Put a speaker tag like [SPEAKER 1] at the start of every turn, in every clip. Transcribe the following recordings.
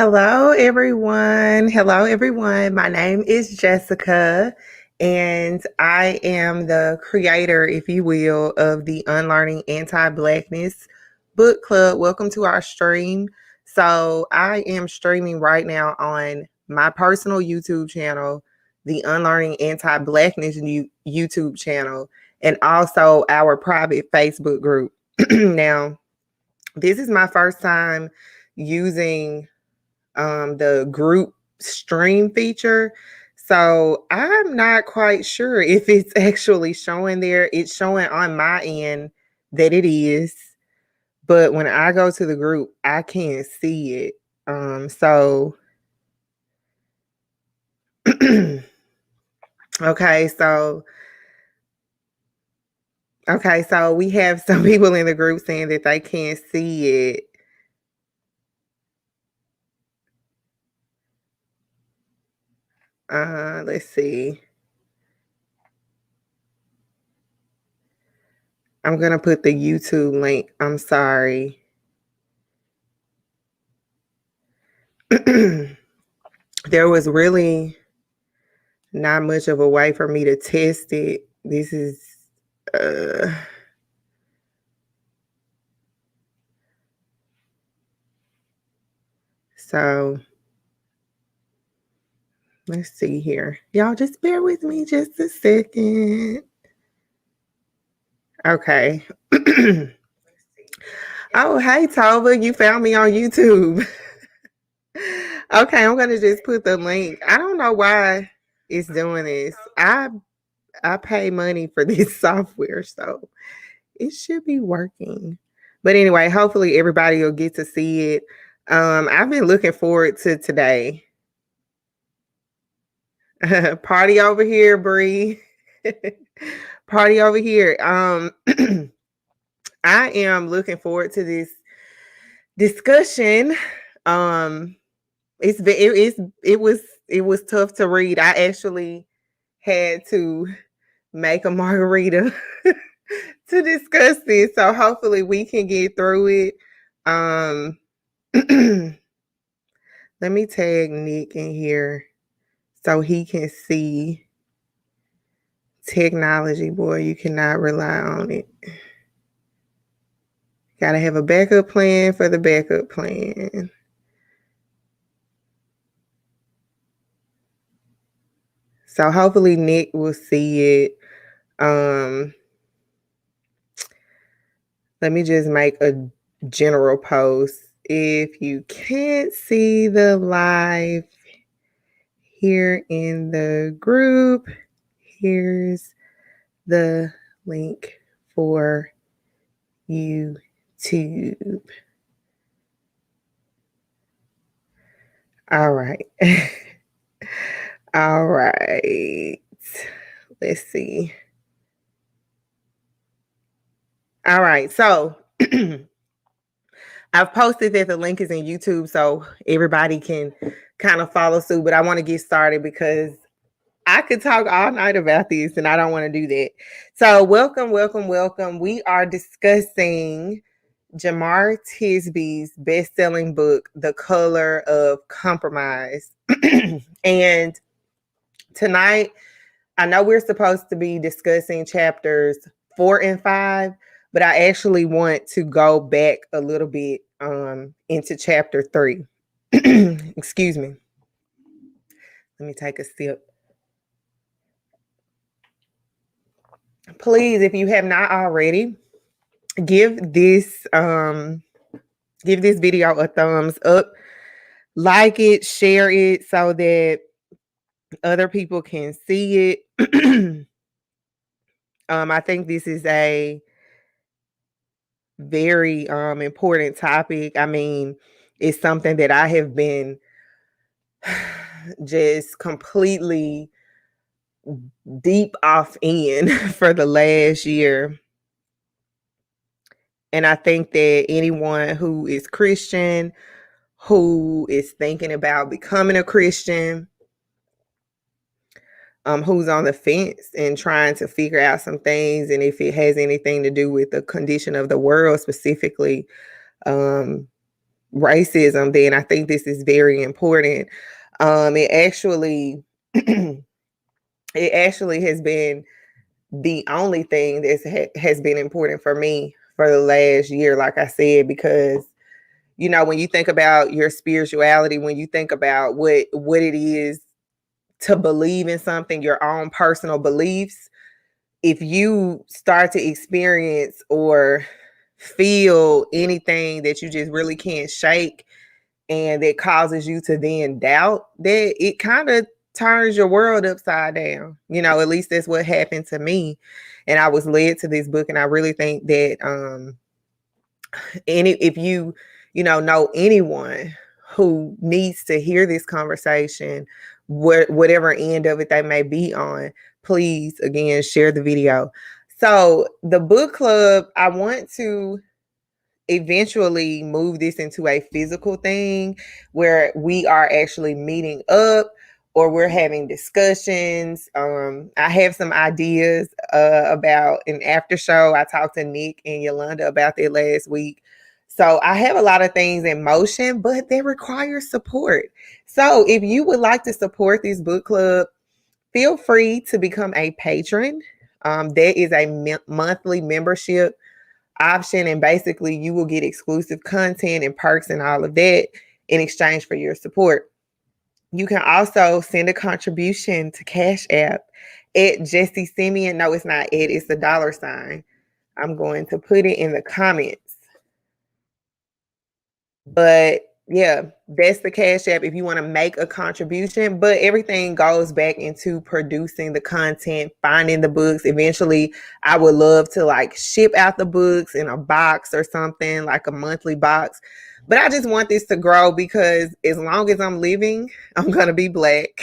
[SPEAKER 1] Hello, everyone. Hello, everyone. My name is Jessica, and I am the creator, if you will, of the Unlearning Anti-Blackness book club. Welcome to our stream. So, I am streaming right now on my personal YouTube channel, the Unlearning Anti-Blackness YouTube channel, and also our private Facebook group. Now, this is my first time using the group stream feature. So I'm not quite sure if it's actually showing there. It's showing on my end that it is, but when I go to the group, I can't see it. So okay, so so we have some people in the group saying that they can't see it. Let's see. I'm gonna put the YouTube link. I'm sorry. There was really not much of a way for me to test it. This is so let's see here. Y'all just bear with me just a second. Okay. Oh, hey Tova, you found me on YouTube. Okay, I'm gonna just put the link. I don't know why it's doing this. I pay money for this software, so it should be working. But anyway, hopefully everybody will get to see it. I've been looking forward to today. Party over here, Bree. Party over here. I am looking forward to this discussion. It was tough to read. I actually had to make a margarita to discuss this. So hopefully we can get through it. Let me tag Nick in here so he can see. Technology, boy, you cannot rely on it. Got to have a backup plan for the backup plan. So hopefully Nick will see it. Let me just make a general post. If you can't see the live here in the group, here's the link for YouTube. All right. All right. Let's see. All right. So I've posted that the link is in YouTube so everybody can kind of follow suit, but I want to get started because I could talk all night about this and I don't want to do that. So welcome, welcome, welcome. We are discussing Jemar Tisby's best-selling book, The Color of Compromise. And tonight, I know we're supposed to be discussing chapters 4 and 5, but I actually want to go back a little bit into chapter 3. Excuse me. Let me take a sip. Please, if you have not already, give this video a thumbs up, like it, share it so that other people can see it. I think this is a very important topic. I mean, it's something that I have been just completely deep off in for the last year. And I think that anyone who is Christian, who is thinking about becoming a Christian, who's on the fence and trying to figure out some things, and if it has anything to do with the condition of the world specifically, racism, then I think this is very important. It actually it actually has been the only thing that has been important for me for the last year, like I said, because when you think about your spirituality, when you think about what it is to believe in something, your own personal beliefs, if you start to experience or feel anything that you just really can't shake and that causes you to then doubt, that it kind of turns your world upside down. At least that's what happened to me. And I was led to this book, and I really think that if you know anyone who needs to hear this conversation, whatever end of it they may be on, please again share the video. So the book club, I want to eventually move this into a physical thing where we are actually meeting up or we're having discussions. I have some ideas about an after show. I talked to Nick and Yolanda about that last week. So I have a lot of things in motion, but they require support. So if you would like to support this book club, feel free to become a patron. There is a monthly membership option, and basically you will get exclusive content and perks and all of that in exchange for your support. You can also send a contribution to Cashapp at jessisimien. No, it's not it's the $. I'm going to put it in the comments. But yeah, that's the Cashapp if you want to make a contribution. But everything goes back into producing the content, finding the books. Eventually, I would love to ship out the books in a box or something, like a monthly box. But I just want this to grow because as long as I'm living, I'm going to be Black.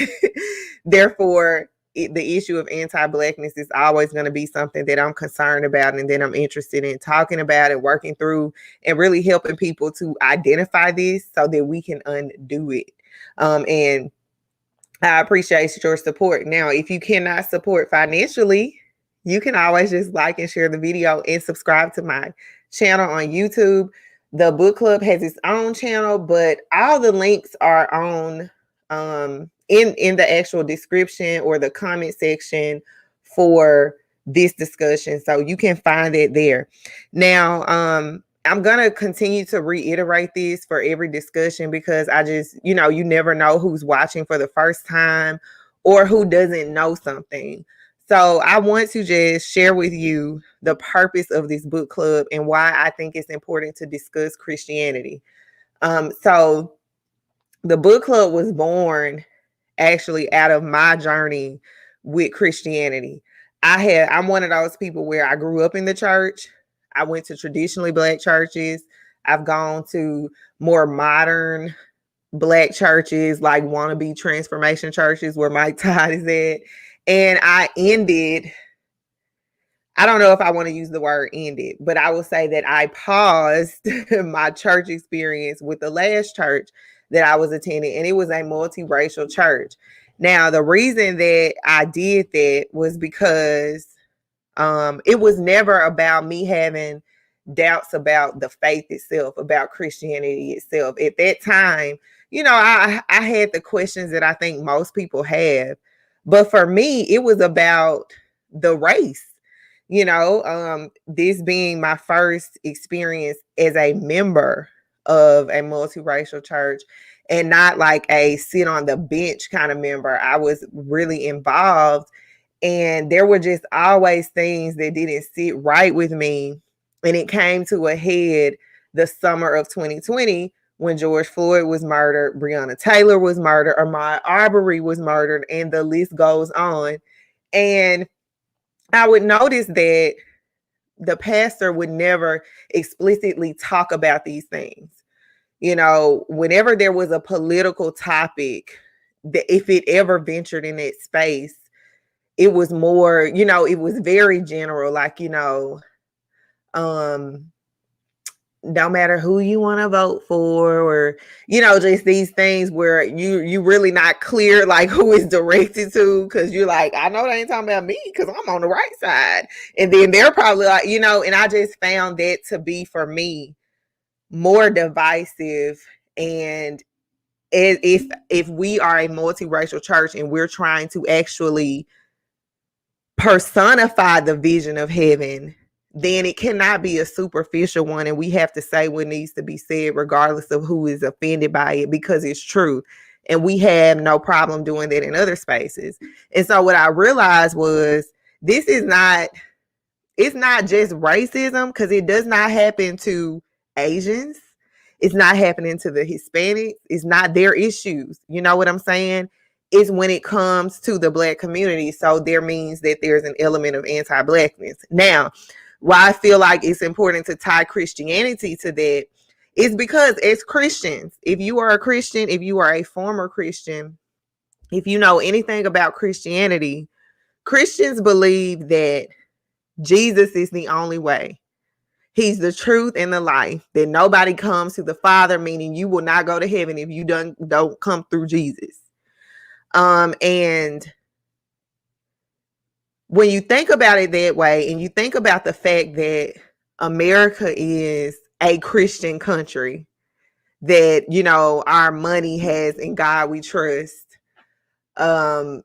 [SPEAKER 1] Therefore, the issue of anti-Blackness is always going to be something that I'm concerned about and that I'm interested in talking about and working through and really helping people to identify this so that we can undo it. And I appreciate your support. Now, if you cannot support financially, you can always just like and share the video and subscribe to my channel on YouTube. The book club has its own channel, but all the links are on in the actual description or the comment section for this discussion. So you can find it there. Now, I'm going to continue to reiterate this for every discussion because I just, you never know who's watching for the first time or who doesn't know something. So I want to just share with you the purpose of this book club and why I think it's important to discuss Christianity. So the book club was born actually out of my journey with Christianity. I'm one of those people where I grew up in the church. I went to traditionally Black churches. I've gone to more modern Black churches, like wannabe transformation churches where Mike Todd is at. And I don't know if I want to use the word ended, but I will say that I paused my church experience with the last church that I was attending, and it was a multiracial church. Now, the reason that I did that was because it was never about me having doubts about the faith itself, about Christianity itself. At that time, I had the questions that I think most people have. But for me, it was about the race. This being my first experience as a member of a multiracial church and not like a sit on the bench kind of member. I was really involved, and there were just always things that didn't sit right with me. And it came to a head the summer of 2020 when George Floyd was murdered, Breonna Taylor was murdered, Ahmaud Arbery was murdered, and the list goes on. And I would notice that the pastor would never explicitly talk about these things. Whenever there was a political topic, that if it ever ventured in that space, it was more, it was very general, like, no matter who you want to vote for, or, just these things where you really not clear, like, who is directed to, because you're like, I know they ain't talking about me because I'm on the right side. And then they're probably like, and I just found that to be, for me, more divisive. And if we are a multiracial church and we're trying to actually personify the vision of heaven, then it cannot be a superficial one, and we have to say what needs to be said regardless of who is offended by it, because it's true. And we have no problem doing that in other spaces. And so what I realized was, this is not, it's not just racism, because it does not happen to Asians. It's not happening to the Hispanics. It's not their issues. You know what I'm saying? It's when it comes to the Black community. So there means that there's an element of anti-Blackness. Now, why I feel like it's important to tie Christianity to that is because as Christians, if you are a Christian, if you are a former Christian, if you know anything about Christianity, Christians believe that Jesus is the only way. He's the truth and the life, that nobody comes to the Father, meaning you will not go to heaven if you don't come through Jesus. And when you think about it that way, and you think about the fact that America is a Christian country, that, you know, our money has "In God We Trust," that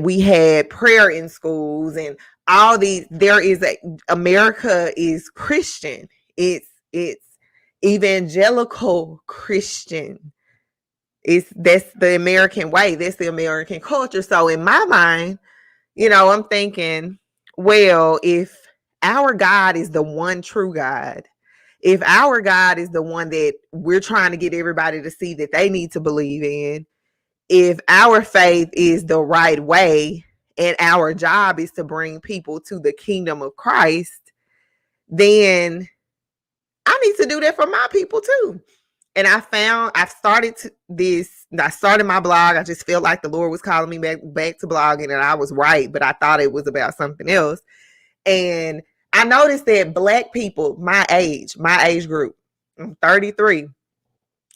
[SPEAKER 1] we had prayer in schools and all these, America is Christian. It's evangelical Christian. That's the American way. That's the American culture. So in my mind, you know, I'm thinking, well, if our God is the one true God, if our God is the one that we're trying to get everybody to see that they need to believe in, if our faith is the right way and our job is to bring people to the kingdom of Christ, then I need to do that for my people too. And I started my blog. I just felt like the Lord was calling me back to blogging, and I was right, but I thought it was about something else. And I noticed that Black people, my age group, I'm 33,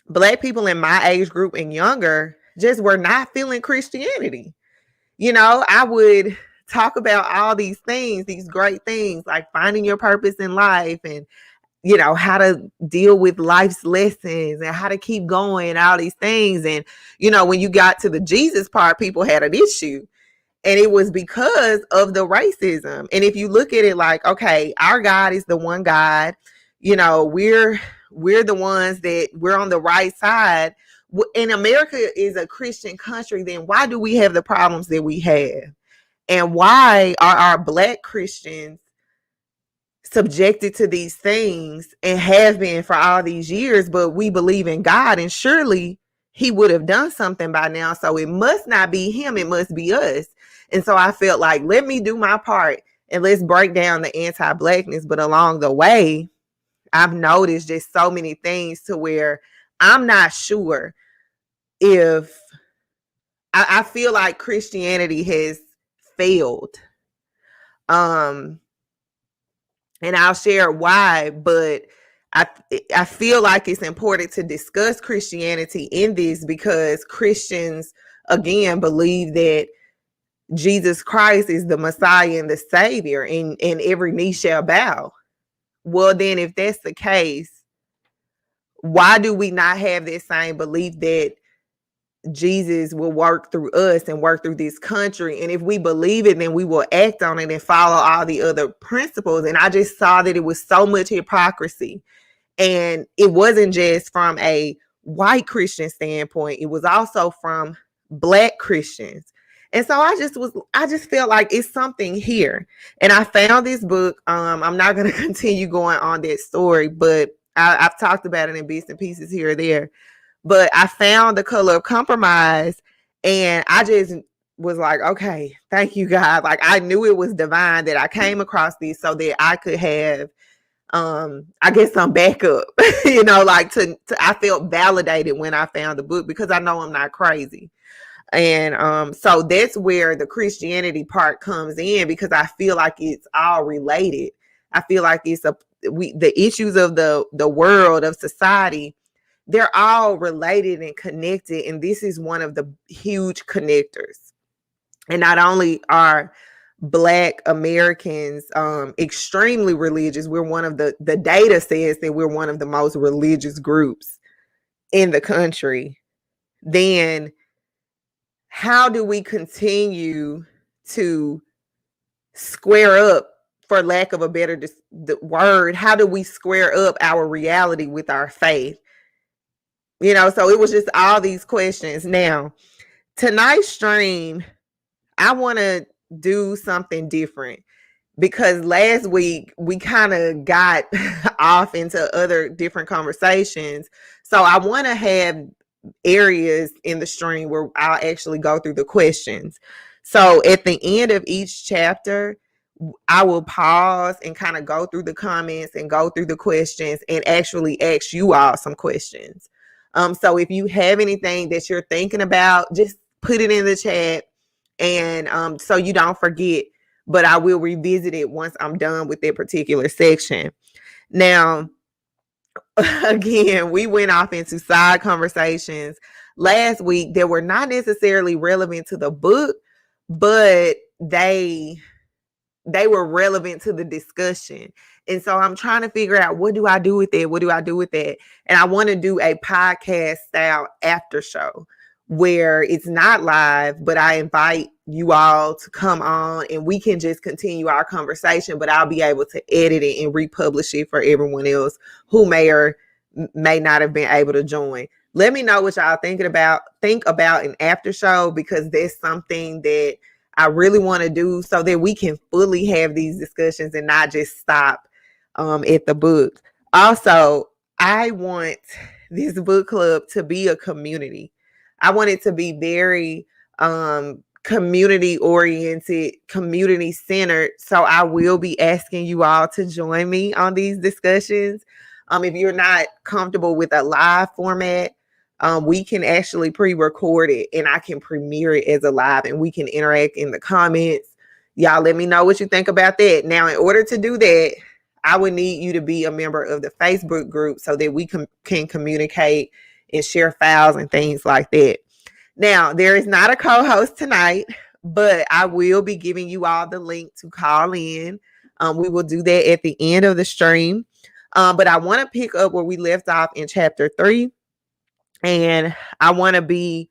[SPEAKER 1] Black people in my age group and younger just were not feeling Christianity. You know, I would talk about all these things, these great things like finding your purpose in life, and, you know, how to deal with life's lessons and how to keep going, all these things. And, you know, when you got to the Jesus part, people had an issue. And it was because of the racism. And if you look at it like, okay, our God is the one God, you know, we're the ones that we're on the right side. And America is a Christian country, then why do we have the problems that we have? And why are our Black Christians subjected to these things and have been for all these years? But we believe in God, and surely he would have done something by now. So it must not be him, it must be us. And so I felt like, let me do my part and let's break down the anti-Blackness. But along the way, I've noticed just so many things to where I'm not sure if I feel like Christianity has failed. And I'll share why, but I feel like it's important to discuss Christianity in this, because Christians, again, believe that Jesus Christ is the Messiah and the Savior, and every knee shall bow. Well, then, if that's the case, why do we not have that same belief that Jesus will work through us and work through this country? And if we believe it, then we will act on it and follow all the other principles. And I just saw that it was so much hypocrisy. And it wasn't just from a white Christian standpoint, it was also from Black Christians. And so I just felt like it's something here. And I found this book. I'm not going to continue going on that story, but I've talked about it in bits and pieces here or there. But I found The Color of Compromise, and I just was like, okay, thank you, God. Like, I knew it was divine that I came across this so that I could have, I guess, some backup, you know, like I felt validated when I found the book, because I know I'm not crazy. And so that's where the Christianity part comes in, because I feel like it's all related. I feel like the issues of the world, of society, they're all related and connected. And this is one of the huge connectors. And not only are Black Americans extremely religious. We're one of the data says that we're one of the most religious groups in the country. Then how do we continue to square up, for lack of a better word, how do we square up our reality with our faith? So it was just all these questions. Now, tonight's stream, I want to do something different because last week we kind of got off into other different conversations. So I want to have areas in the stream where I'll actually go through the questions. So at the end of each chapter, I will pause and kind of go through the comments and go through the questions and actually ask you all some questions. So if you have anything that you're thinking about, just put it in the chat, and so you don't forget. But I will revisit it once I'm done with that particular section. Now, again, we went off into side conversations last week that were not necessarily relevant to the book, but they were relevant to the discussion. And so I'm trying to figure out, what do I do with it? What do I do with that? And I want to do a podcast style after show where it's not live, but I invite you all to come on and we can just continue our conversation, but I'll be able to edit it and republish it for everyone else who may or may not have been able to join. Let me know what y'all think about an after show, because there's something that I really want to do so that we can fully have these discussions and not just stop at the book. Also, I want this book club to be a community. I want it to be very community oriented, community centered. So I will be asking you all to join me on these discussions. If you're not comfortable with a live format, we can actually pre-record it and I can premiere it as a live and we can interact in the comments. Y'all let me know what you think about that. Now, in order to do that, I would need you to be a member of the Facebook group so that we can communicate and share files and things like that. Now, there is not a co-host tonight, but I will be giving you all the link to call in. We will do that at the end of the stream. But I want to pick up where we left off in chapter 3. And I want to be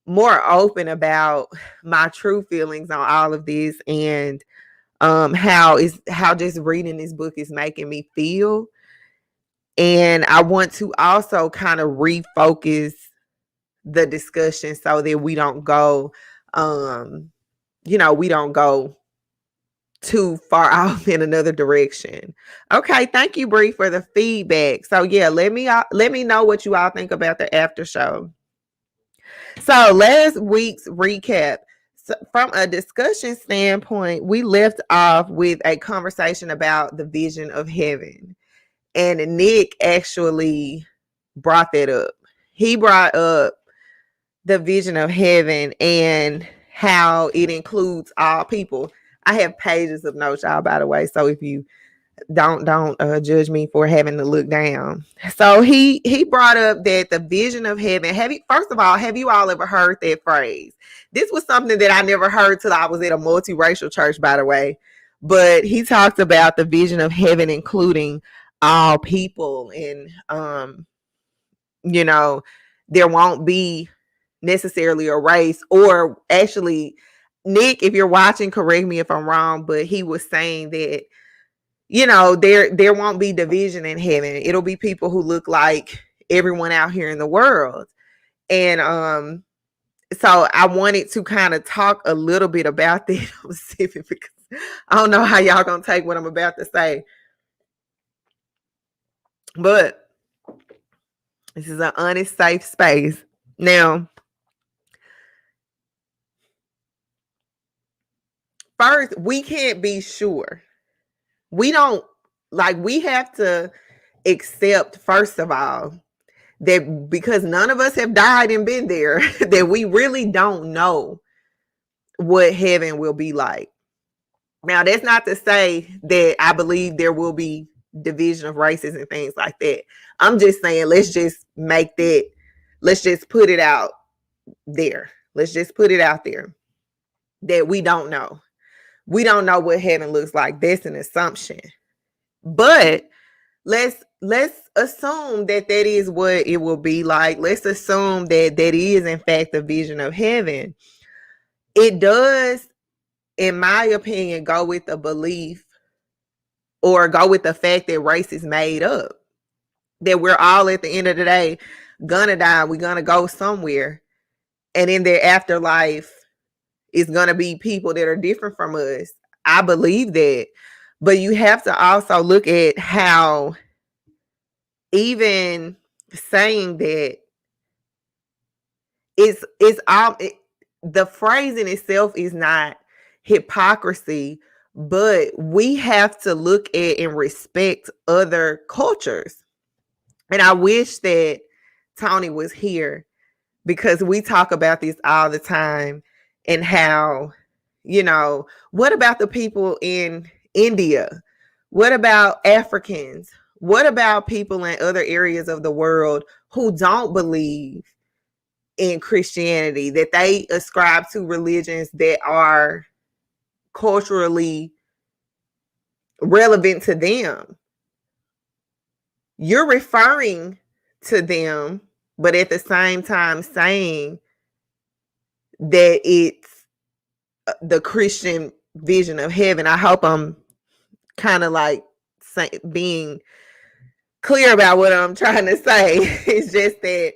[SPEAKER 1] more open about my true feelings on all of this and how just reading this book is making me feel. And I want to also kind of refocus the discussion so that we don't go, we don't go too far off in another direction. Okay, thank you, Bree, for the feedback. So yeah, let me know what you all think about the after show. So last week's recap. So from a discussion standpoint, we left off with a conversation about the vision of heaven. And Nick actually brought that up. He brought up the vision of heaven and how it includes all people. I have pages of notes, y'all, by the way. So if you don't judge me for having to look down. So he brought up that the vision of heaven. First of all, have you all ever heard that phrase? This was something that I never heard till I was at a multiracial church, by the way. But he talked about the vision of heaven including all people, and there won't be necessarily a race, or actually, Nick, if you're watching, correct me if I'm wrong, but he was saying that there won't be division in heaven. It'll be people who look like everyone out here in the world. And so I wanted to kind of talk a little bit about that because I don't know how y'all gonna take what I'm about to say, but this is an honest, safe space. Now, first, we can't be sure. We have to accept, first of all, that because none of us have died and been there, that we really don't know what heaven will be like. Now, that's not to say that I believe there will be division of races and things like that. I'm just saying, let's just put it out there. Let's just put it out there that we don't know. We don't know what heaven looks like. That's an assumption. But let's assume that that is what it will be like. Let's assume that that is in fact a vision of heaven. It does, in my opinion, go with the belief or go with the fact that race is made up. That we're all at the end of the day gonna die. We're gonna go somewhere. And in their afterlife is gonna be people that are different from us. I believe that. But you have to also look at how even saying that the phrase in itself is not hypocrisy, but we have to look at and respect other cultures. And I wish that Tony was here because we talk about this all the time and how, what about the people in India? What about Africans? What about people in other areas of the world who don't believe in Christianity, that they ascribe to religions that are culturally relevant to them? You're referring to them, but at the same time saying that it's the Christian vision of heaven. I hope I'm kind of like being clear about what I'm trying to say. It's just that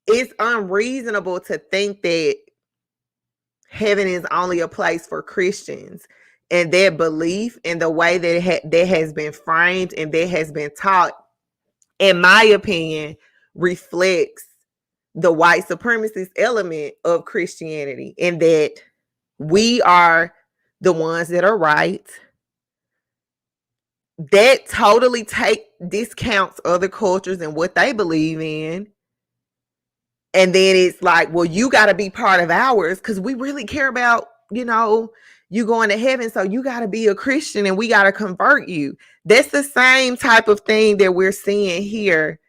[SPEAKER 1] it's unreasonable to think that heaven is only a place for Christians, and their belief and the way that that has been framed and that has been taught, in my opinion, reflects the white supremacist element of Christianity, in that we are the ones that are right. That totally discounts other cultures and what they believe in. And then it's like, well, you got to be part of ours because we really care about, you going to heaven. So you got to be a Christian and we got to convert you. That's the same type of thing that we're seeing here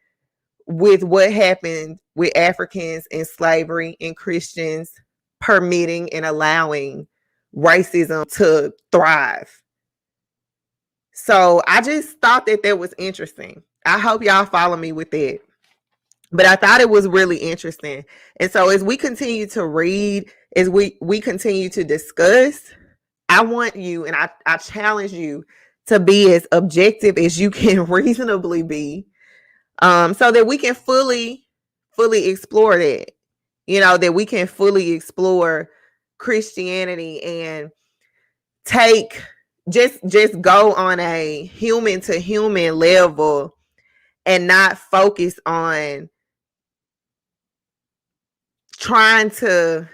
[SPEAKER 1] with what happened with Africans and slavery and Christians permitting and allowing racism to thrive. So I just thought that was interesting. I hope y'all follow me with that. But I thought it was really interesting. And so as we continue to read, as we continue to discuss, I want you, and I challenge you to be as objective as you can reasonably be, so that we can fully explore that, that we can fully explore Christianity and just go on a human to human level and not focus on trying to,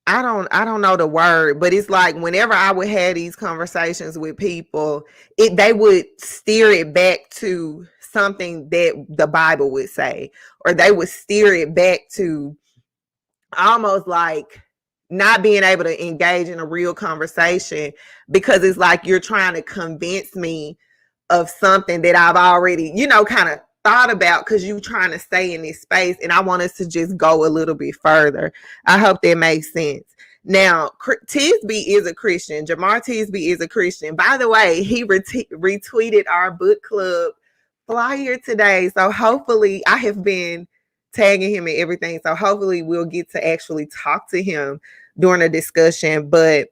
[SPEAKER 1] I don't know the word, but it's like whenever I would have these conversations with people, they would steer it back to something that the Bible would say, or they would steer it back to almost like not being able to engage in a real conversation because it's like you're trying to convince me of something that I've already, kind of thought about because you're trying to stay in this space, and I want us to just go a little bit further. I hope that makes sense. Now, Tisby is a Christian. Jemar Tisby is a Christian. By the way, he retweeted our book club flyer today. So hopefully, I have been tagging him and everything. So hopefully we'll get to actually talk to him during a discussion. But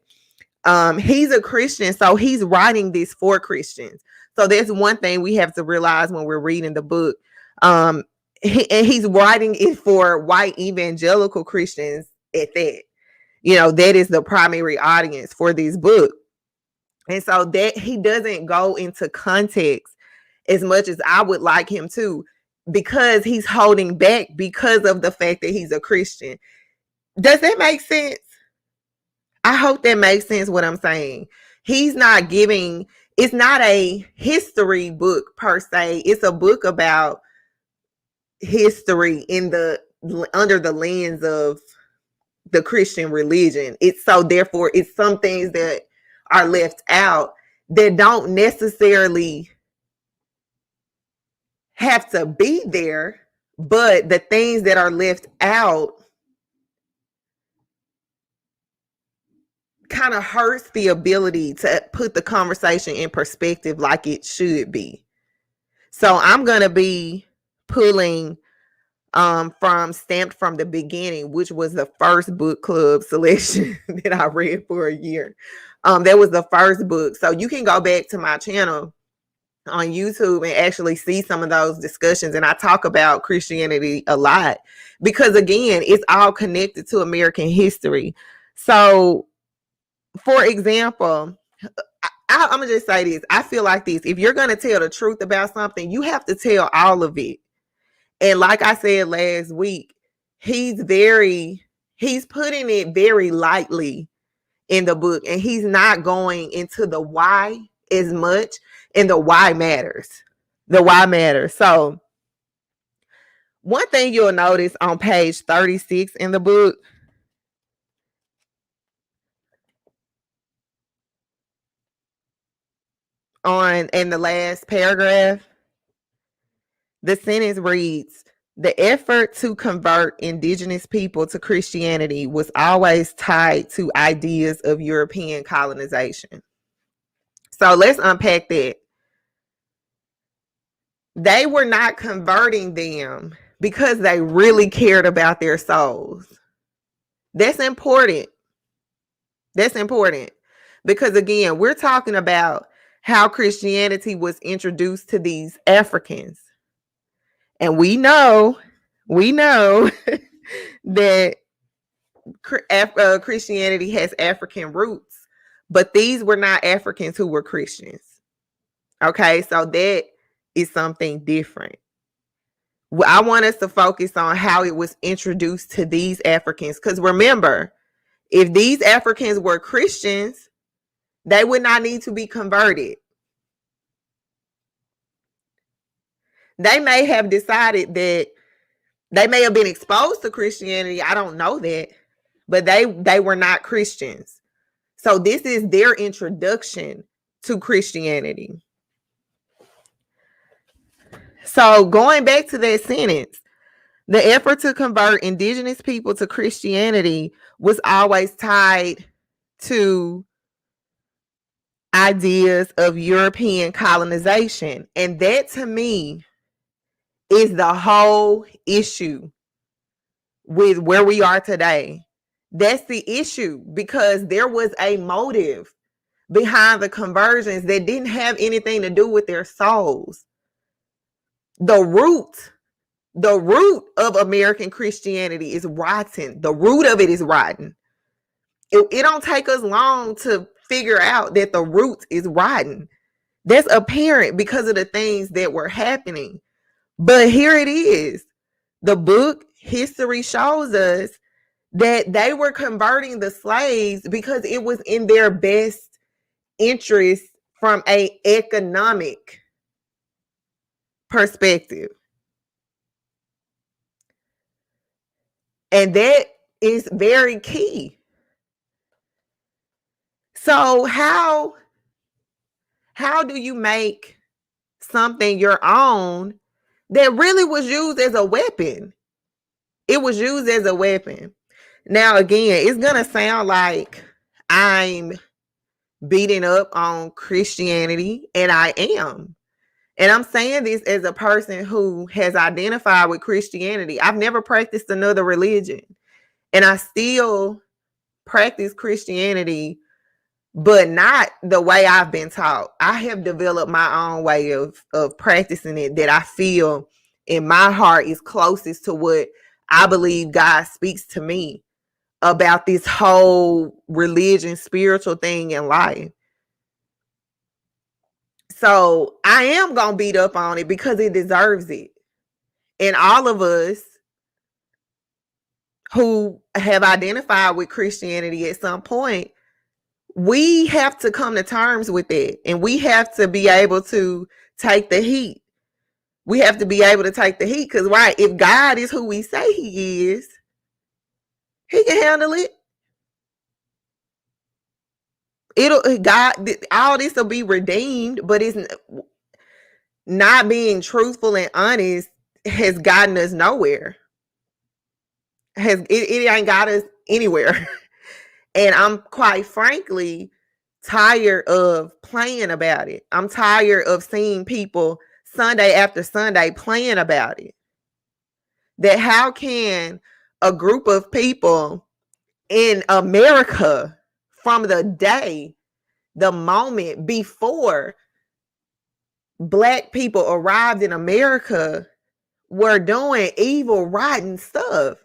[SPEAKER 1] he's a Christian, so he's writing this for Christians. So that's one thing we have to realize when we're reading the book. And he's writing it for white evangelical Christians at that. That is the primary audience for this book. And so that he doesn't go into context as much as I would like him to, because he's holding back because of the fact that he's a Christian. Does that make sense? I hope that makes sense what I'm saying. He's not giving, it's not a history book per se. It's a book about history under the lens of the Christian religion. Therefore it's some things that are left out that don't necessarily have to be there, but the things that are left out kind of hurts the ability to put the conversation in perspective like it should be. So I'm going to be pulling from Stamped from the Beginning, which was the first book club selection that I read for a year. That was the first book. So you can go back to my channel on YouTube and actually see some of those discussions. And I talk about Christianity a lot because, again, it's all connected to American history. So, for example, I'm going to just say this. I feel like this. If you're going to tell the truth about something, you have to tell all of it. And like I said last week, he's putting it very lightly in the book, and he's not going into the why as much, and the why matters. The why matters. So one thing you'll notice on page 36 in the book, in the last paragraph, the sentence reads, "The effort to convert indigenous people to Christianity was always tied to ideas of European colonization." So let's unpack that. They were not converting them because they really cared about their souls. That's important. That's important. Because, again, we're talking about how Christianity was introduced to these Africans. And we know that Christianity has African roots, but these were not Africans who were Christians. Okay, so that is something different. I want us to focus on how it was introduced to these Africans, because remember, if these Africans were Christians, they would not need to be converted. They may have decided that they may have been exposed to Christianity. I don't know that, but they were not Christians. So this is their introduction to Christianity. So going back to that sentence, the effort to convert indigenous people to Christianity was always tied to ideas of European colonization. And that, to me, is the whole issue with where we are today. That's the issue, because there was a motive behind the conversions that didn't have anything to do with their souls. The root of American Christianity is rotten. The root of it is rotten. It don't take us long to figure out that the root is rotten. That's apparent because of the things that were happening. But here it is. The book history shows us that they were converting the slaves because it was in their best interest from an economic perspective. And that is very key. So how do you make something your own that really was used as a weapon? It was used as a weapon. Now, again, it's going to sound like I'm beating up on Christianity, and I am. And I'm saying this as a person who has identified with Christianity. I've never practiced another religion, and I still practice Christianity, but not the way I've been taught. I have developed my own way of practicing it that I feel in my heart is closest to what I believe God speaks to me about this whole religion, spiritual thing in life. So I am going to beat up on it because it deserves it. And all of us who have identified with Christianity at some point, we have to come to terms with it. And we have to be able to take the heat. We have to be able to take the heat because, right, if God is who we say he is, he can handle it. All this will be redeemed, but it's not being truthful and honest has gotten us nowhere. It ain't got us anywhere. And I'm quite frankly tired of playing about it. I'm tired of seeing people Sunday after Sunday playing about it. That how can a group of people in America from the moment before Black people arrived in America were doing evil, rotten stuff?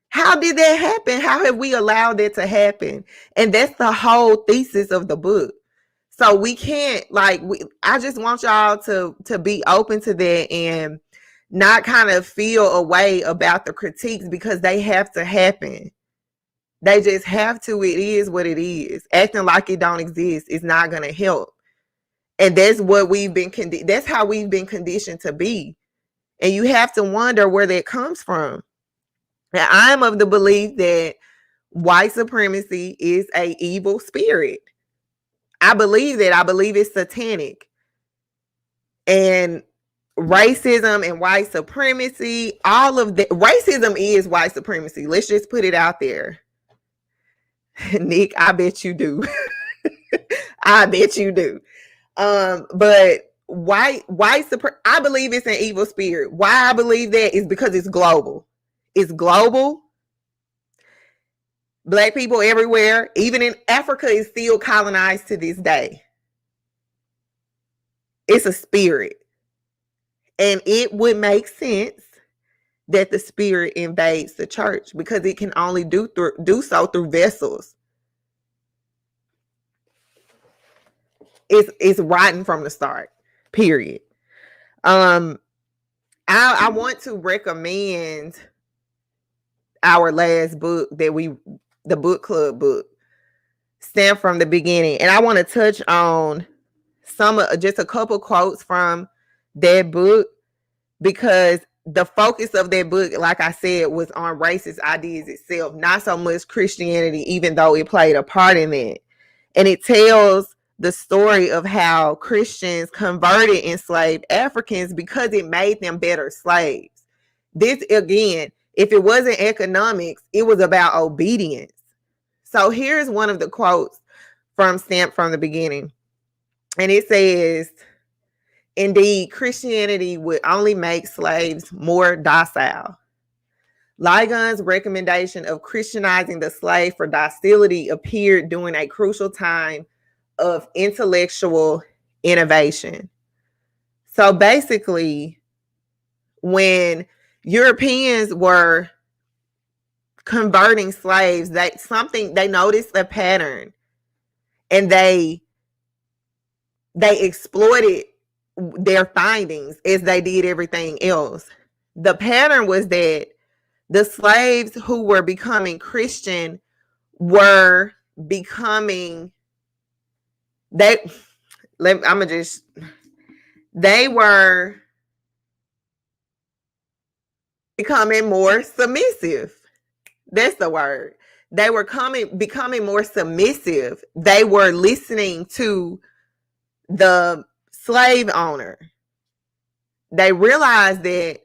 [SPEAKER 1] How did that happen? How have we allowed that to happen? And that's the whole thesis of the book. So we can't I just want y'all to be open to that and not kind of feel a way about the critiques, because they have to happen. They just have to. It is what it is. Acting like it don't exist is not going to help. And that's what that's how we've been conditioned to be. And you have to wonder where that comes from. Now, I'm of the belief that white supremacy is an evil spirit. I believe that. I believe it's satanic. And racism and white supremacy, all of that. Racism is white supremacy. Let's just put it out there. Nick, I bet you do. I bet you do. But I believe it's an evil spirit. Why I believe that is because it's global. It's global. Black people everywhere, even in Africa, is still colonized to this day. It's a spirit. And it would make sense that the spirit invades the church, because it can only do so through vessels. It's rotten from the start, period. I want to recommend our last book the book club book, Stand from the Beginning. And I want to touch on just a couple quotes from that book, because the focus of that book, like I said, was on racist ideas itself, not so much Christianity, even though it played a part in it. And it tells the story of how Christians converted enslaved Africans because it made them better slaves. This, again, if it wasn't economics, it was about obedience. So here's one of the quotes from Stand from the Beginning. And it says, "Indeed, Christianity would only make slaves more docile. Ligon's recommendation of Christianizing the slave for docility appeared during a crucial time of intellectual innovation." So basically, when Europeans were converting slaves, they noticed a pattern, and they exploited their findings as they did everything else. The pattern was that the slaves who were becoming Christian were becoming they were becoming more submissive. That's the word. They were becoming more submissive. They were listening to the slave owner. They realized that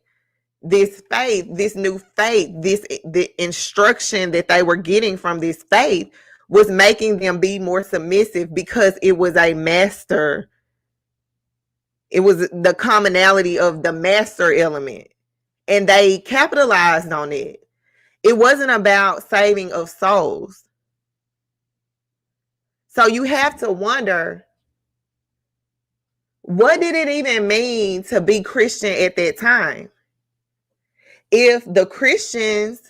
[SPEAKER 1] this faith, this new faith, the instruction that they were getting from this faith was making them be more submissive, because it was a master. It was the commonality of the master element, and they capitalized on it. It wasn't about saving of souls. So you have to wonder, what did it even mean to be Christian at that time? If the Christians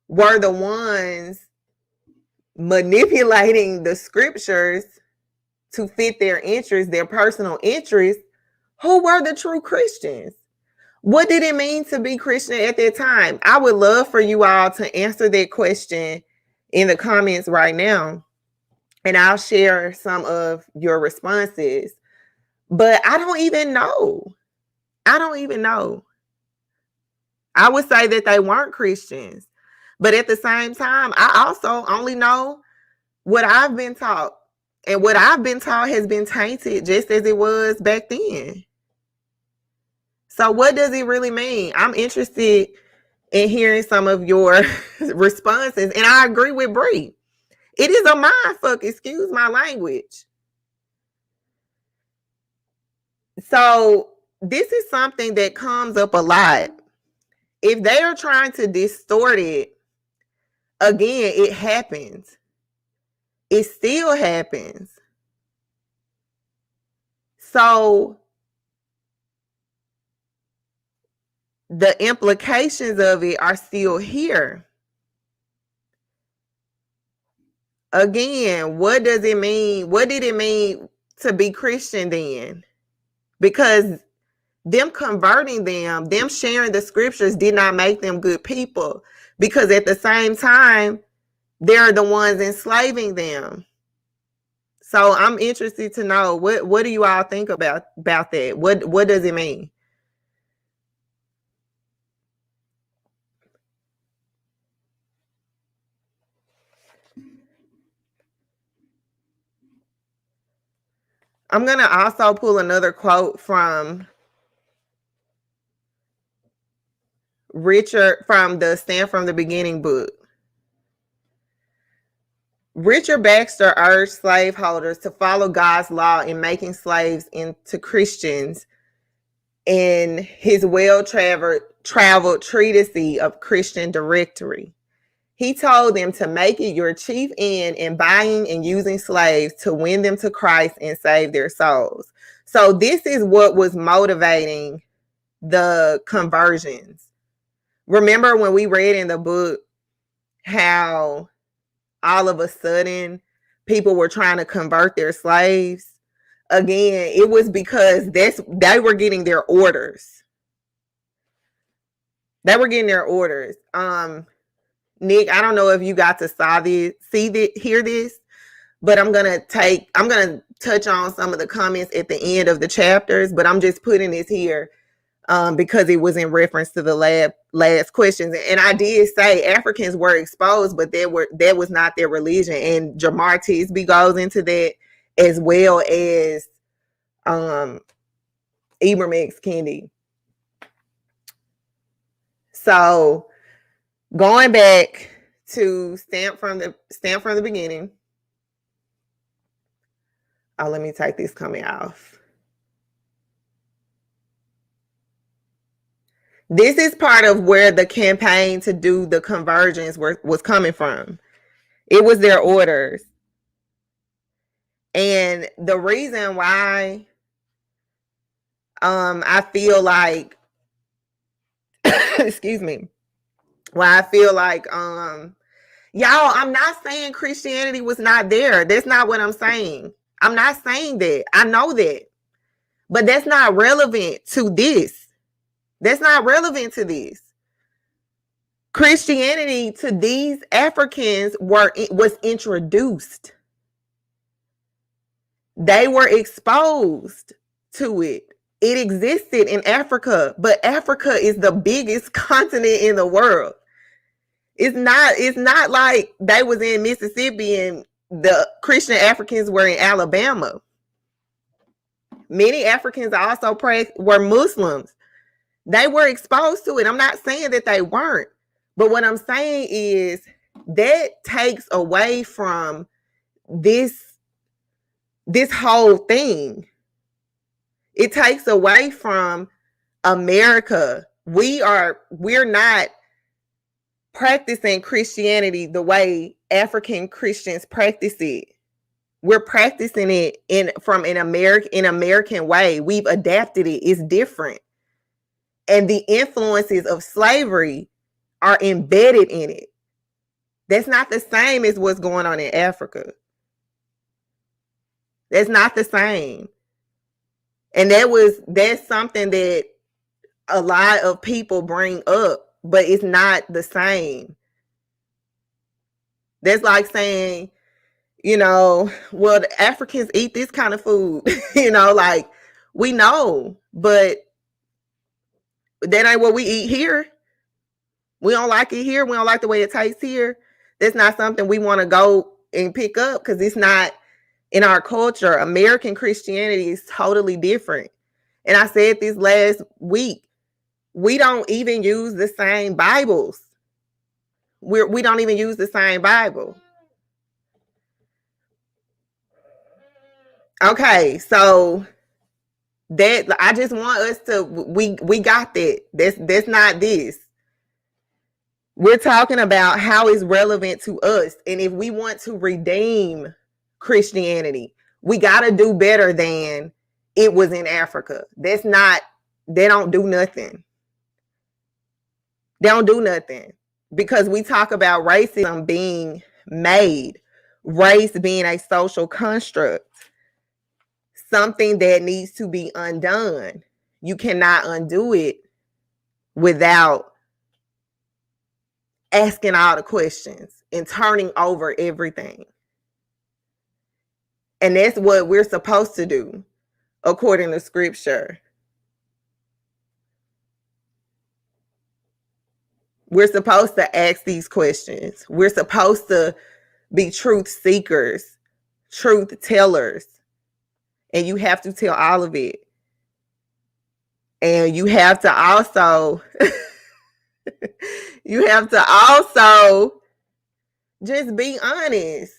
[SPEAKER 1] were the ones manipulating the scriptures to fit their interests, their personal interests, who were the true Christians? What did it mean to be Christian at that time? I would love for you all to answer that question in the comments right now, and I'll share some of your responses. But I don't even know. I would say that they weren't Christians. But at the same time, I also only know what I've been taught. And what I've been taught has been tainted just as it was back then. So what does it really mean? I'm interested in hearing some of your responses. And I agree with Bree. It is a mind fuck, excuse my language. So this is something that comes up a lot. If they are trying to distort it, again, it happens. It still happens. So the implications of it are still here. Again, what does it mean? What did it mean to be Christian then? Because them converting them sharing the scriptures did not make them good people. Because at the same time, they're the ones enslaving them. So I'm interested to know what do you all think about that? What does it mean? I'm gonna also pull another quote from Richard from the Stand from the Beginning book. Richard Baxter urged slaveholders to follow God's law in making slaves into Christians in his well-traveled treatise of Christian Directory. He told them to make it your chief end in buying and using slaves to win them to Christ and save their souls. So this is what was motivating the conversions. Remember when we read in the book how all of a sudden people were trying to convert their slaves? Again, it was because they were getting their orders. They were getting their orders. Nick, I don't know if you got to hear this, but I'm gonna touch on some of the comments at the end of the chapters, but I'm just putting this here because it was in reference to the last questions. And I did say Africans were exposed, but that was not their religion. And Jemar Tisby goes into that, as well as Ibram X. Kendi. So going back to Stamp from the Beginning. Oh, let me take this comment off. This is part of where the campaign to do the conversions was coming from. It was their orders. And the reason why I feel like excuse me, why I feel like y'all, I'm not saying Christianity was not there. That's not what I'm saying. I'm not saying that. I know that. But that's not relevant to this. That's not relevant to this. Christianity to these Africans was introduced. They were exposed to it. It existed in Africa, but Africa is the biggest continent in the world. It's not like they was in Mississippi and the Christian Africans were in Alabama. Many Africans also were Muslims. They were exposed to it. I'm not saying that they weren't, but what I'm saying is that takes away from this whole thing. It takes away from America. We're not practicing Christianity the way African Christians practice it. We're practicing it in American way. We've adapted it. It's different. And the influences of slavery are embedded in it. That's not the same as what's going on in Africa. That's not the same. And that's something that a lot of people bring up, but it's not the same. That's like saying, well, the Africans eat this kind of food, like we know, but that ain't what we eat here. We don't like it here. We don't like the way it tastes here. That's not something we want to go and pick up because it's not in our culture. American Christianity is totally different. And I said this last week, we don't even use the same Bibles. We don't even use the same Bible. Okay, so that I just want us to we got that. That's not this. We're talking about how it's relevant to us. And if we want to redeem Christianity, we got to do better than it was in Africa. That's not, they don't do nothing. They don't do nothing because we talk about racism being made, race being a social construct, something that needs to be undone. You cannot undo it without asking all the questions and turning over everything. And that's what we're supposed to do according to scripture. We're supposed to ask these questions. We're supposed to be truth seekers, truth tellers. And you have to tell all of it. And you have to also just be honest.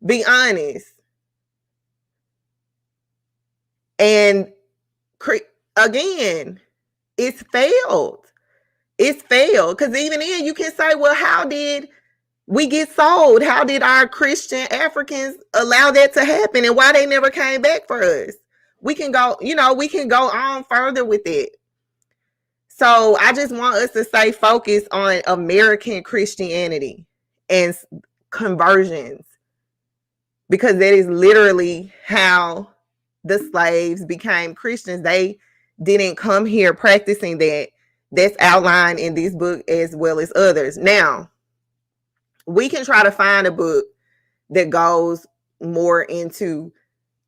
[SPEAKER 1] Be honest. And again, it's failed. It's failed. Because even then you can say, well, how did we get sold? How did our Christian Africans allow that to happen? And why they never came back for us? We can go, we can go on further with it. So I just want us to stay focused on American Christianity and conversions, because that is literally how the slaves became Christians. They didn't come here practicing that. That's outlined in this book as well as others. Now, we can try to find a book that goes more into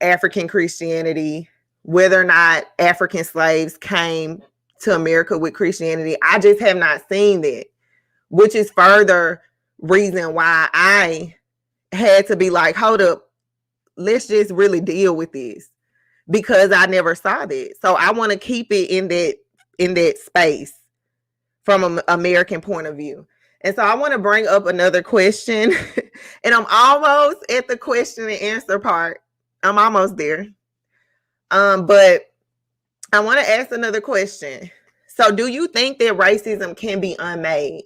[SPEAKER 1] African Christianity, whether or not African slaves came to America with Christianity. I just have not seen that, which is further reason why I had to be like, hold up, let's just really deal with this, because I never saw that. So I want to keep it in that space from an American point of view. And so I want to bring up another question, and I'm almost at the question and answer part. I'm almost there. But I want to ask another question. So do you think that racism can be unmade?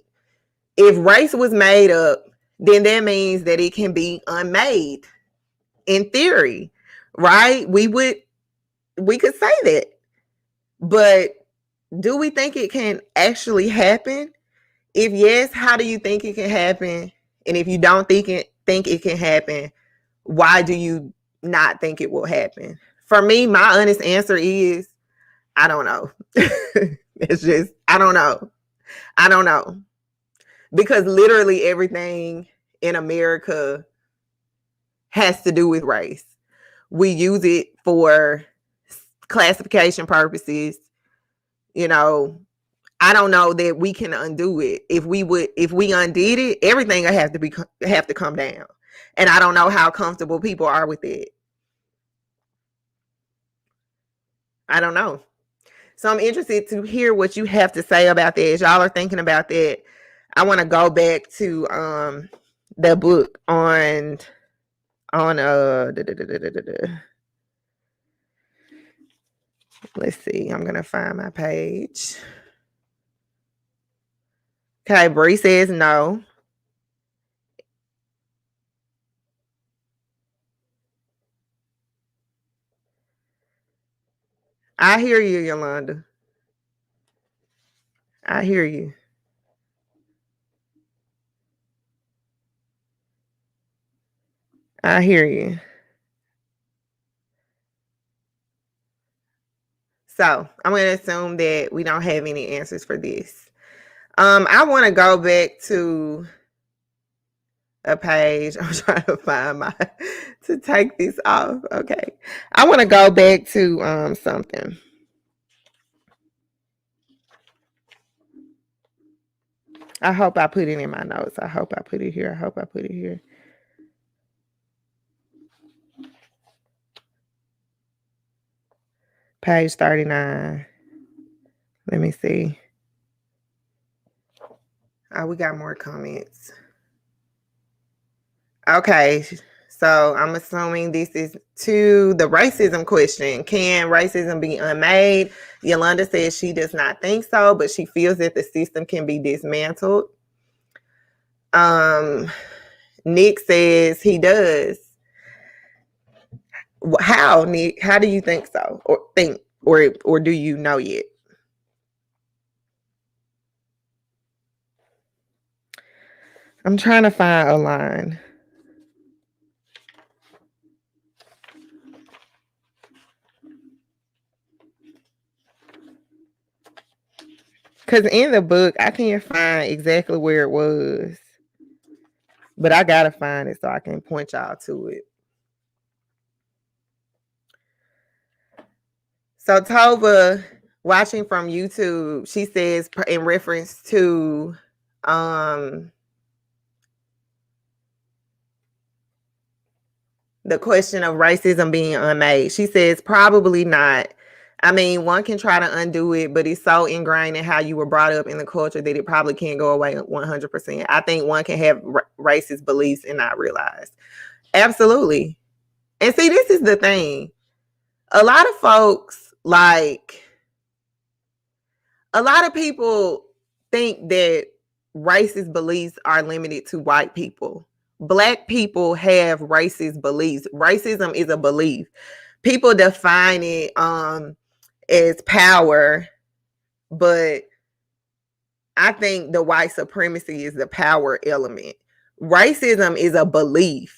[SPEAKER 1] If race was made up, then that means that it can be unmade in theory, right? We could say that. But do we think it can actually happen? If yes, how do you think it can happen? And if you don't think it can happen, why do you not think it will happen? For me, my honest answer is I don't know. It's just I don't know. I don't know. Because literally everything in America has to do with race. We use it for classification purposes. I don't know that we can undo it. If we undid it, everything will have to come down. And I don't know how comfortable people are with it. I don't know. So I'm interested to hear what you have to say about that. As y'all are thinking about that, I want to go back to the book on let's see. I'm gonna find my page. Okay, Bree says no. I hear you, Yolanda. I hear you. I hear you. So I'm going to assume that we don't have any answers for this. I want to go back to a page. I'm trying to find to take this off. Okay. I want to go back to something. I hope I put it in my notes. I hope I put it here. Page 39. Let me see. Oh, we got more comments. Okay. So I'm assuming this is to the racism question. Can racism be unmade? Yolanda says she does not think so, but she feels that the system can be dismantled. Nick says he does. How, Nick? How do you think so? Or do you know yet? I'm trying to find a line. Because in the book, I can't find exactly where it was. But I got to find it so I can point y'all to it. So Tova, watching from YouTube, she says in reference to the question of racism being unmade, she says probably not. I mean, one can try to undo it, but it's so ingrained in how you were brought up in the culture that it probably can't go away 100%. I think one can have racist beliefs and not realize. Absolutely. And see, this is the thing. A lot of folks, like, a lot of people think that racist beliefs are limited to white people. Black people have racist beliefs. Racism is a belief. People define it as power, but I think the white supremacy is the power element. Racism is a belief.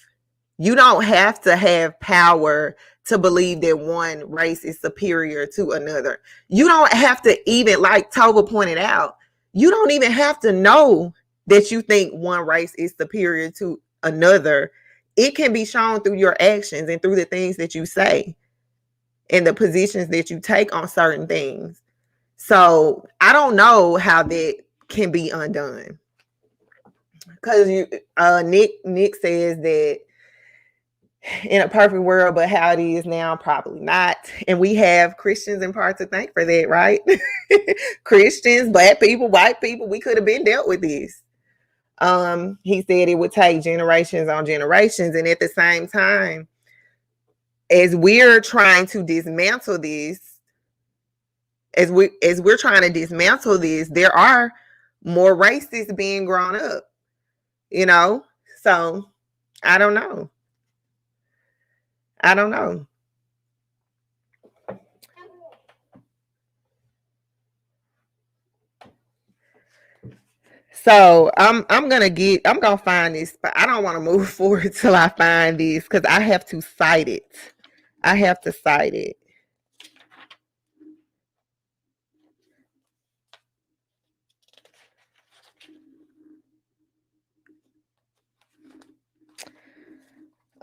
[SPEAKER 1] You don't have to have power to believe that one race is superior to another. You don't have to even, like Tova pointed out, you don't even have to know that you think one race is superior to another. It can be shown through your actions and through the things that you say and the positions that you take on certain things. So I don't know how that can be undone. Because Nick says that in a perfect world, but how it is now, probably not. And we have Christians in part to thank for that, right? Christians, black people, white people, we could have been dealt with this. He said it would take generations on generations. And at the same time, as we're trying to dismantle this, as we're trying to dismantle this, there are more racists being grown up, you know? So I don't know. So I'm gonna find this, but I don't want to move forward till I find this because I have to cite it.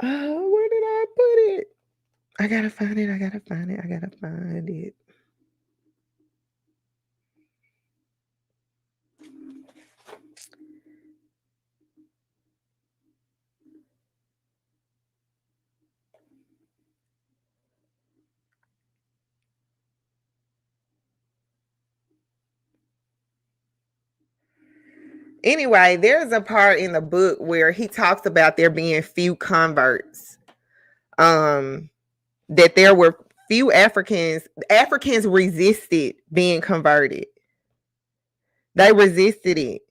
[SPEAKER 1] Where did I put it? I gotta find it. Anyway, there's a part in the book where he talks about there being few converts. That there were few Africans resisted being converted. They resisted it.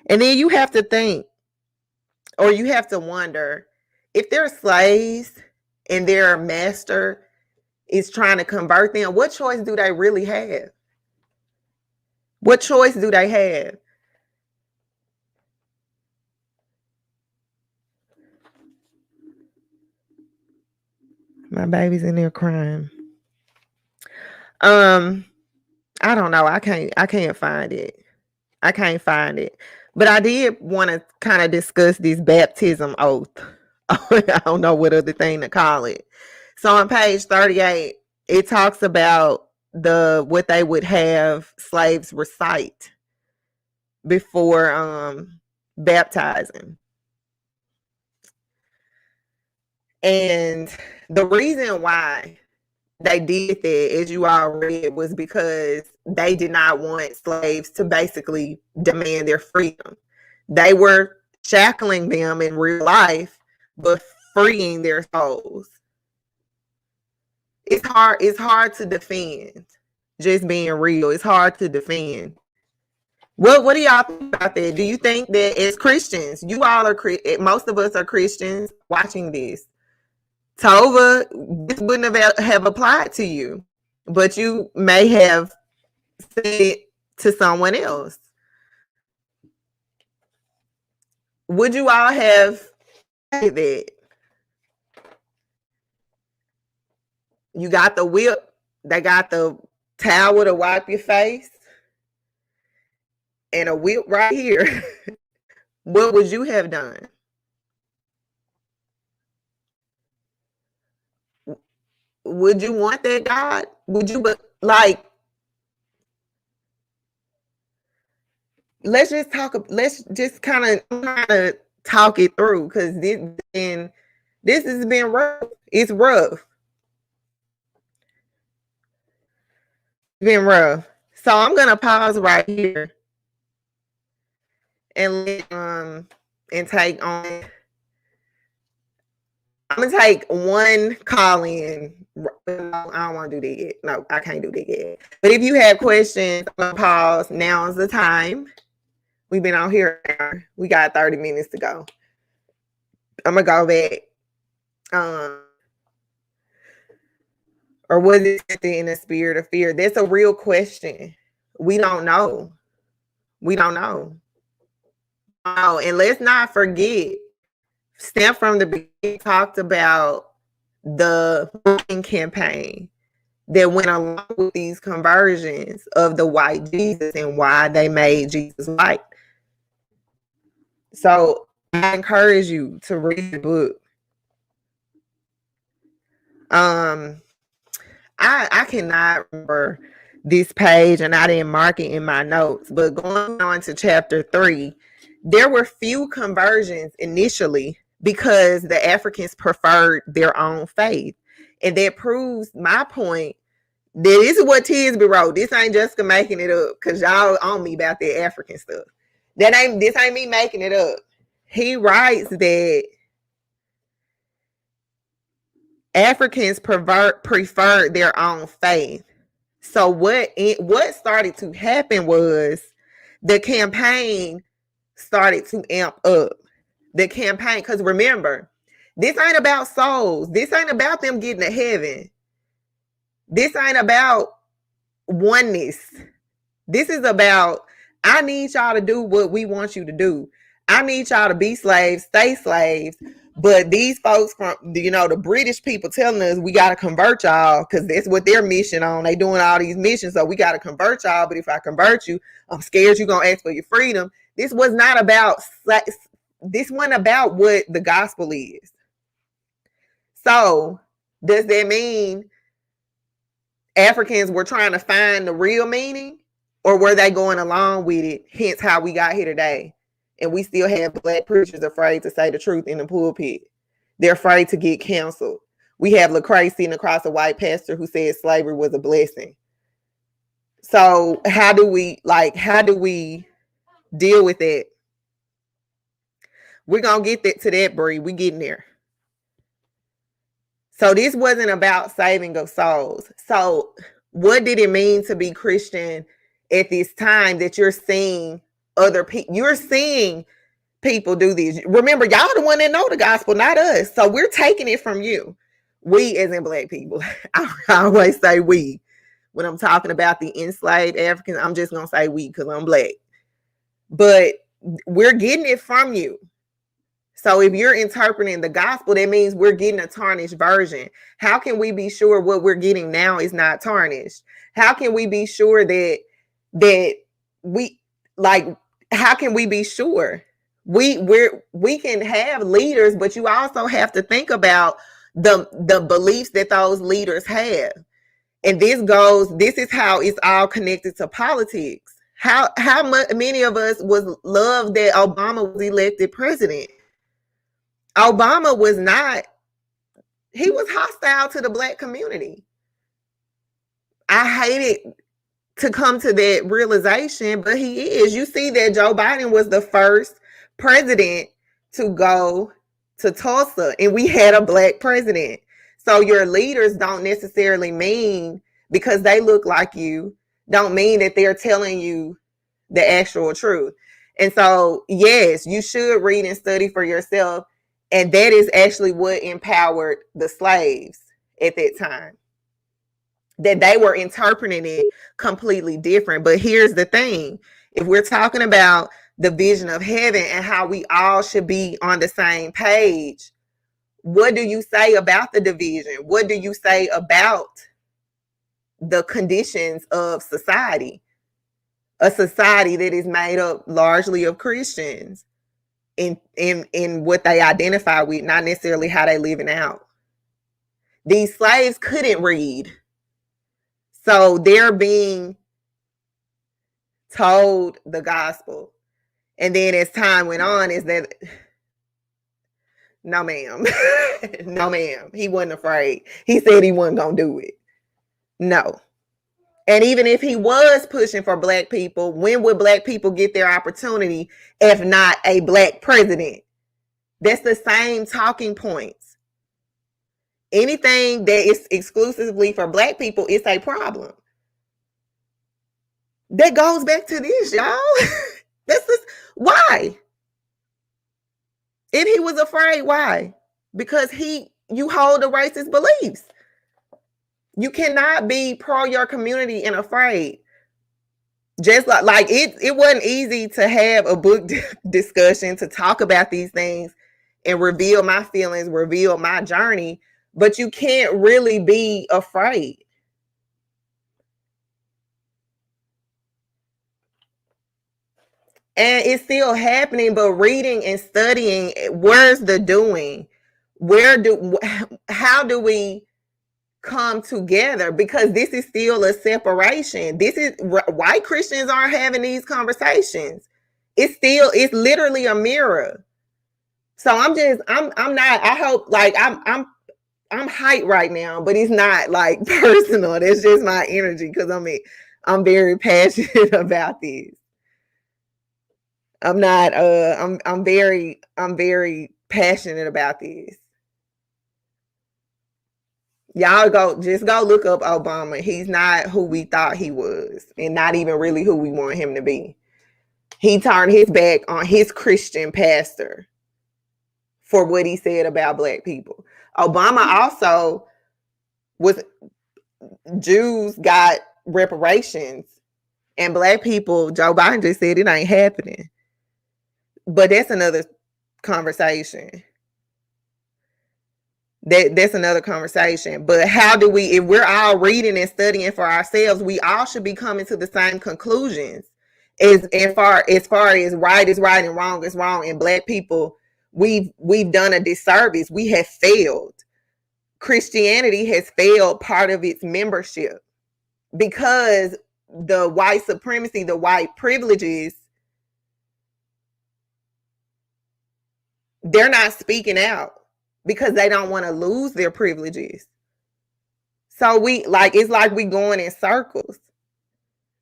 [SPEAKER 1] And then you have to think, or you have to wonder, if they're slaves and their master is trying to convert them, what choice do they really have? What choice do they have? My baby's in there crying. I don't know. I can't find it. But I did want to kind of discuss this baptism oath. I don't know what other thing to call it. So on page 38, it talks about what they would have slaves recite before baptizing. And the reason why they did that, as you all read, was because they did not want slaves to basically demand their freedom. They were shackling them in real life, but freeing their souls. It's hard to defend. Just being real, it's hard to defend. What do y'all think about that? Do you think that as Christians, you all are most of us are Christians watching this? Tova, this wouldn't have applied to you, but you may have said it to someone else. Would you all have said that? You got the whip, they got the towel to wipe your face, and a whip right here. What would you have done? Would you want that, God? Would you, like, let's just kind of talk it through, because this has been rough. It's rough. It's been rough. So I'm gonna pause right here and take on. I'm gonna take one call in. I don't want to do that yet. No, I can't do that yet. But if you have questions, I'm gonna pause. Now's the time. We've been on here an hour. We got 30 minutes to go. I'm gonna go back. Or was it in a spirit of fear? That's a real question. We don't know. We don't know. Oh, and let's not forget, Stamp from the beginning talked about the campaign that went along with these conversions of the white Jesus and why they made Jesus white. So I encourage you to read the book. I cannot remember this page, and I didn't mark it in my notes, but going on to chapter 3, there were few conversions initially because the Africans preferred their own faith. And that proves my point that this is what Tisby wrote. This ain't Jessica making it up, because y'all on me about that African stuff. This ain't me making it up. He writes that Africans preferred their own faith. So what started to happen was the campaign started to amp up. The campaign, because remember, this ain't about souls. This ain't about them getting to heaven. This ain't about oneness. This is about, I need y'all to do what we want you to do. I need y'all to be slaves, stay slaves. But these folks from, the British people telling us we got to convert y'all, because that's what their mission on. They doing all these missions, so we got to convert y'all. But if I convert you, I'm scared you're going to ask for your freedom. This was not about, this wasn't about what the gospel is. So does that mean Africans were trying to find the real meaning, or were they going along with it? Hence how we got here today. And we still have Black preachers afraid to say the truth in the pulpit. They're afraid to get canceled. We have Lecrae sitting across a white pastor who said slavery was a blessing. So how do we deal with that? We're going to get to that, Bree. We getting there. So this wasn't about saving of souls. So what did it mean to be Christian at this time that you're seeing other people? You're seeing people do this. Remember, y'all the one that know the gospel, not us. So we're taking it from you. We as in Black people. I always say we. When I'm talking about the enslaved Africans, I'm just going to say we because I'm Black. But we're getting it from you. So if you're interpreting the gospel, that means we're getting a tarnished version. How can we be sure what we're getting now is not tarnished? How can we be sure how can we be sure? We can have leaders, but you also have to think about the beliefs that those leaders have. And this is how it's all connected to politics. How many of us was loved that Obama was elected president? Obama was not, he was hostile to the Black community. I hated to come to that realization, but he is. You see that Joe Biden was the first president to go to Tulsa and we had a black president. So your leaders don't necessarily mean because they look like you, don't mean that they're telling you the actual truth. And so, yes, you should read and study for yourself. And that is actually what empowered the slaves at that time. That they were interpreting it completely different. But here's the thing. If we're talking about the vision of heaven and how we all should be on the same page, what do you say about the division? What do you say about the conditions of society? A society that is made up largely of Christians in what they identify with, not necessarily how they living out. These slaves couldn't read. So they're being told the gospel. And then as time went on, is that no, ma'am. No, ma'am. He wasn't afraid. He said he wasn't going to do it. No. And even if he was pushing for black people, when would black people get their opportunity if not a black president? That's the same talking points. Anything that is exclusively for black people is a problem. That goes back to this, y'all. This is why. If he was afraid, why? Because you hold the racist beliefs. You cannot be pro your community and afraid. Just like it wasn't easy to have a book discussion to talk about these things and reveal my feelings, reveal my journey, but you can't really be afraid. And it's still happening, but reading and studying, where's the doing? How do we come together? Because this is still a separation. This is white Christians aren't having these conversations. It's literally a mirror. So I'm not, I hope, like I'm hyped right now, but it's not like personal. That's just my energy because I'm very passionate about this. I'm very passionate about this. Y'all go look up Obama. He's not who we thought he was, and not even really who we want him to be. He turned his back on his Christian pastor for what he said about black people. Obama also Jews got reparations, and black people, Joe Biden just said it ain't happening. But that's another conversation. That's another conversation. But how do we, if we're all reading and studying for ourselves, we all should be coming to the same conclusions as far as right is right and wrong is wrong. And black people, we've done a disservice. We have failed. Christianity has failed part of its membership because the white supremacy, the white privileges, they're not speaking out because they don't want to lose their privileges. So it's like we going in circles.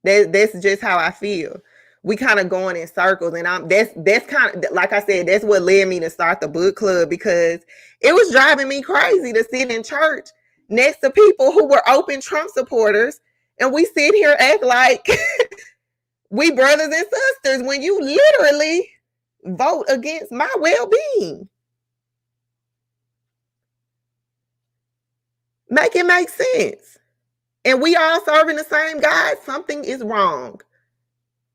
[SPEAKER 1] That's just how I feel. We kind of going in circles, and that's kind of, like I said, that's what led me to start the book club, because it was driving me crazy to sit in church next to people who were open Trump supporters, and we sit here act like we brothers and sisters when you literally vote against my well-being. Make it make sense. And we all serving the same God. Something is wrong.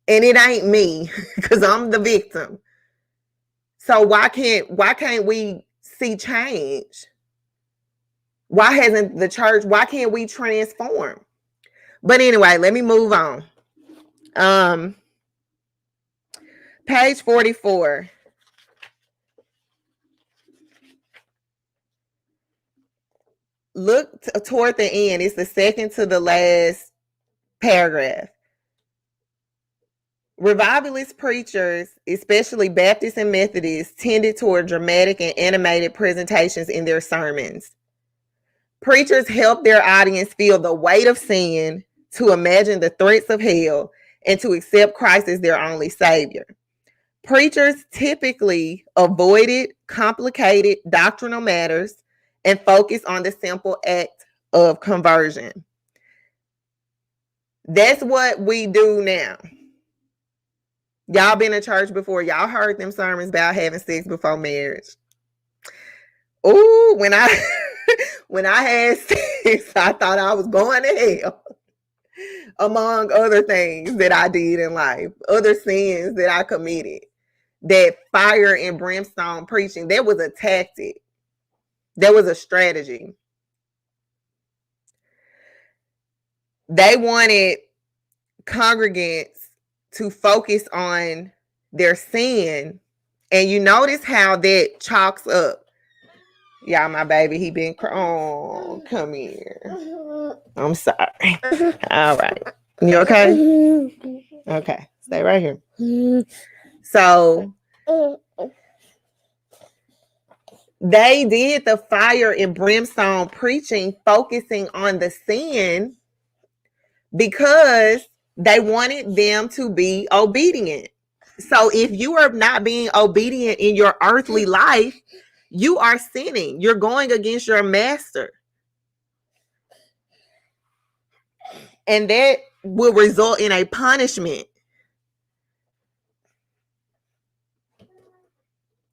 [SPEAKER 1] And it ain't me, because I'm the victim. So why can't we see change? Why can't we transform? But anyway, let me move on. Page 44. Look toward the end. It's the second to the last paragraph. Revivalist preachers, especially Baptists and Methodists, tended toward dramatic and animated presentations in their sermons. Preachers helped their audience feel the weight of sin, to imagine the threats of hell, and to accept Christ as their only savior. Preachers typically avoided complicated doctrinal matters and focused on the simple act of conversion. That's what we do now. Y'all been to church before. Y'all heard them sermons about having sex before marriage. Ooh, when I had sex, I thought I was going to hell. Among other things that I did in life, other sins that I committed. That fire and brimstone preaching, that was a tactic. That was a strategy. They wanted congregants to focus on their sin. And you notice how that chalks up. Y'all, my baby, he been crying. Oh, come here. I'm sorry. All right. You okay? Okay. Stay right here. So they did the fire and brimstone preaching, focusing on the sin because they wanted them to be obedient. So if you are not being obedient in your earthly life, you are sinning. You're going against your master. And that will result in a punishment.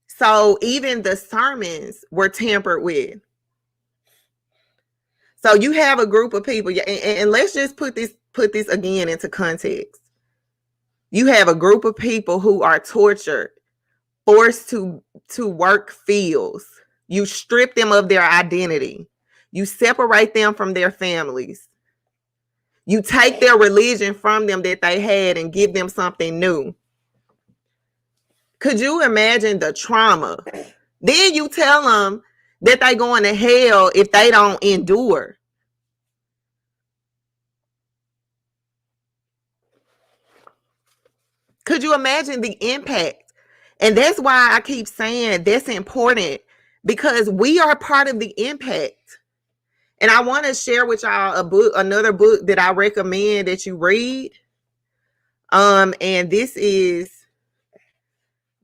[SPEAKER 1] So even the sermons were tampered with. So you have a group of people, and let's just put this again into context. You have a group of people who are tortured, forced to work fields. You strip them of their identity. You separate them from their families. You take their religion from them that they had and give them something new. Could you imagine the trauma? Then you tell them that they're going to hell if they don't endure. Could you imagine the impact? And that's why I keep saying that's important, because we are part of the impact. And I want to share with y'all another book that I recommend that you read. And this is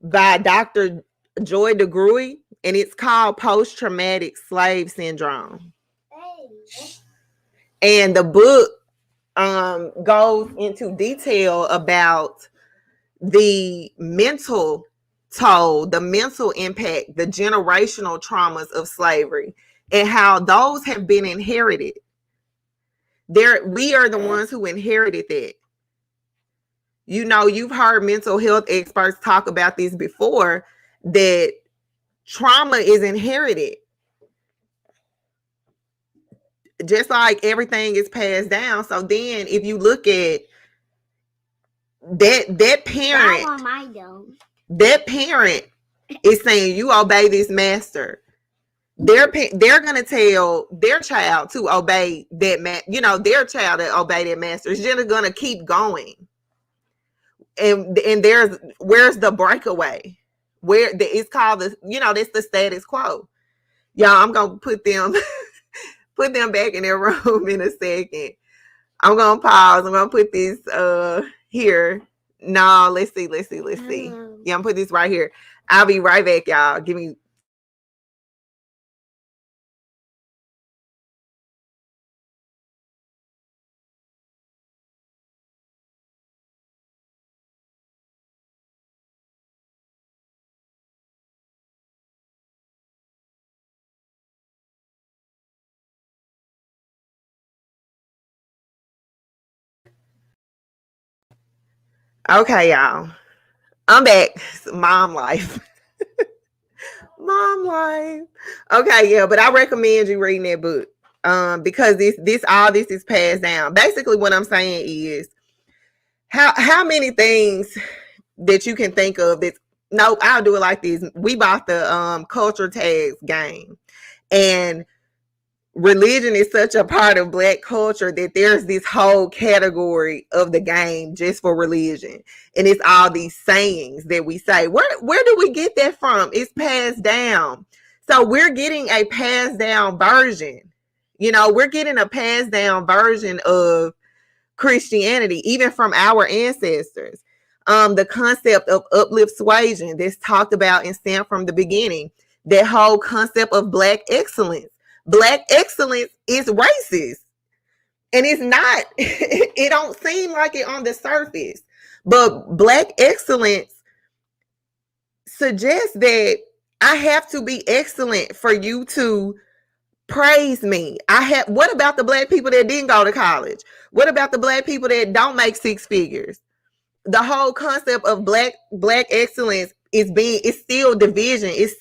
[SPEAKER 1] by Dr. Joy DeGruy, and it's called Post-Traumatic Slave Syndrome. And the book goes into detail about the mental toll, the mental impact, the generational traumas of slavery, and how those have been inherited. We are the ones who inherited that. You know, you've heard mental health experts talk about this before, that trauma is inherited. Just like everything is passed down. So then if you look at that parent is saying, you obey this master. They're gonna tell their child to obey that their child to obey that master. It's just gonna keep going. And where's the breakaway? It's called that's the status quo. Y'all, I'm gonna put them back in their room in a second. I'm gonna pause. I'm gonna put this here. No, let's see. Yeah, I'm gonna put this right here. I'll be right back, y'all. Give me. Okay, y'all. I'm back. Mom life. Mom life. Okay, yeah, but I recommend you reading that book. Because this is passed down. Basically, what I'm saying is how many things that you can think of that. No, I'll do it like this. We bought the culture tags game, and religion is such a part of Black culture that there's this whole category of the game just for religion. And it's all these sayings that we say. Where do we get that from? It's passed down. So we're getting a passed down version. We're getting a passed down version of Christianity, even from our ancestors. The concept of upliftsuasion that's talked about and stand from the beginning. That whole concept of Black excellence. Black excellence is racist. And it's not. It don't seem like it on the surface. But Black excellence suggests that I have to be excellent for you to praise me. What about the Black people that didn't go to college? What about the Black people that don't make six figures? The whole concept of black excellence is still division. It's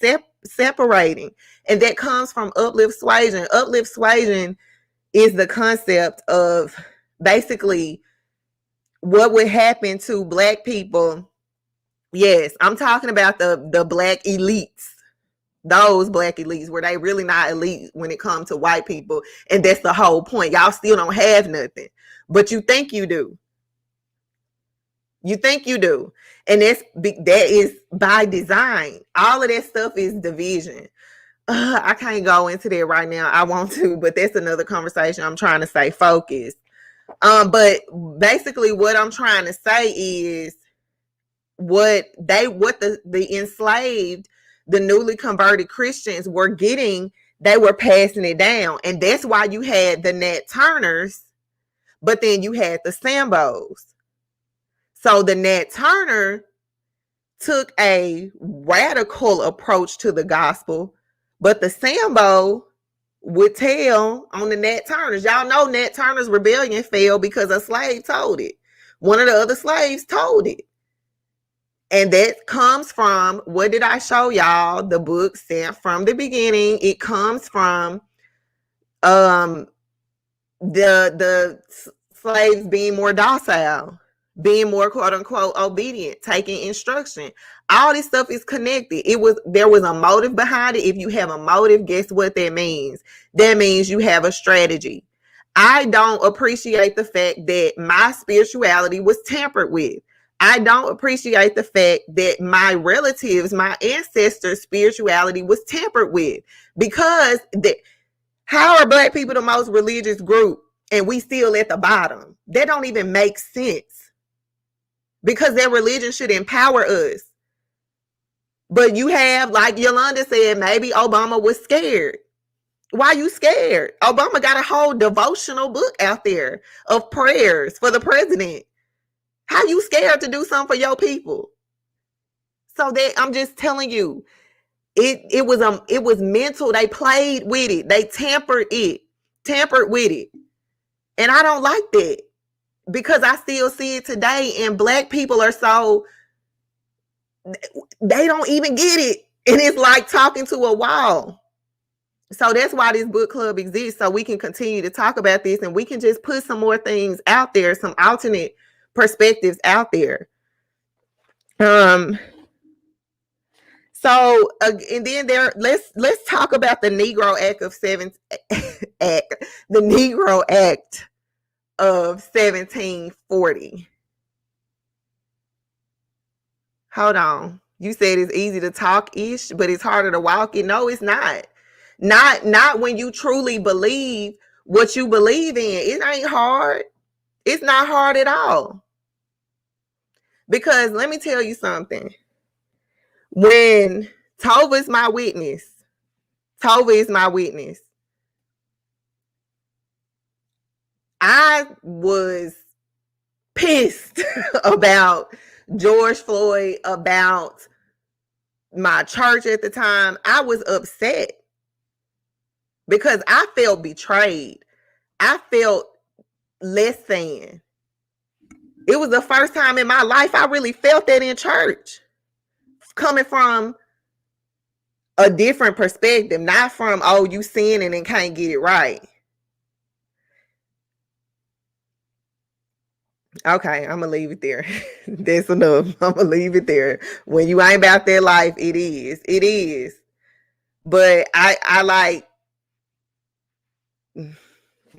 [SPEAKER 1] separating. And that comes from upliftsuasion. Upliftsuasion is the concept of basically what would happen to Black people. Yes, I'm talking about the Black elites. Those Black elites where they really not elite when it comes to white people. And that's the whole point. Y'all still don't have nothing, but you think you do. You think you do. And that is by design. All of that stuff is division. I can't go into that right now. I want to, but that's another conversation. I'm trying to stay focused. But basically what I'm trying to say is what the enslaved, the newly converted Christians were getting, they were passing it down. And that's why you had the Nat Turners, but then you had the Sambos. So the Nat Turner took a radical approach to the gospel, but the Sambo would tell on the Nat Turners. Y'all know Nat Turner's rebellion failed because a slave told it. One of the other slaves told it. And that comes from, what did I show y'all? The book Stand from the Beginning. It comes from the slaves being more docile, being more quote unquote obedient, taking instruction. All this stuff is connected. There was a motive behind it. If you have a motive, guess what that means? That means you have a strategy. I don't appreciate the fact that my spirituality was tampered with. I don't appreciate the fact that my relatives, my ancestors' spirituality was tampered with, because how are Black people the most religious group and we still at the bottom? That don't even make sense, because their religion should empower us. But you have, like Yolanda said, maybe Obama was scared. Why you scared? Obama got a whole devotional book out there of prayers for the president. How you scared to do something for your people? So that I'm just telling you, it was mental. They played with it. They tampered with it. And I don't like that, because I still see it today. And Black people are so, they don't even get it. And it's like talking to a wall. So that's why this book club exists, so we can continue to talk about this, and we can just put some more things out there, some alternate perspectives out there. And then let's talk about the Negro Act of the Negro Act of 1740. Hold on. You said it's easy to talk-ish, but it's harder to walk it. No, it's not. Not when you truly believe what you believe in. It ain't hard. It's not hard at all. Because let me tell you something. When Tova is my witness, I was pissed about George Floyd, about my church at the time. I was upset because I felt betrayed. I felt less than. It was the first time in my life I really felt that in church, coming from a different perspective, not from, oh, you sinning and can't get it right. Okay, I'm gonna leave it there. That's enough. I'm gonna leave it there. When you ain't about that life, it is. But I like,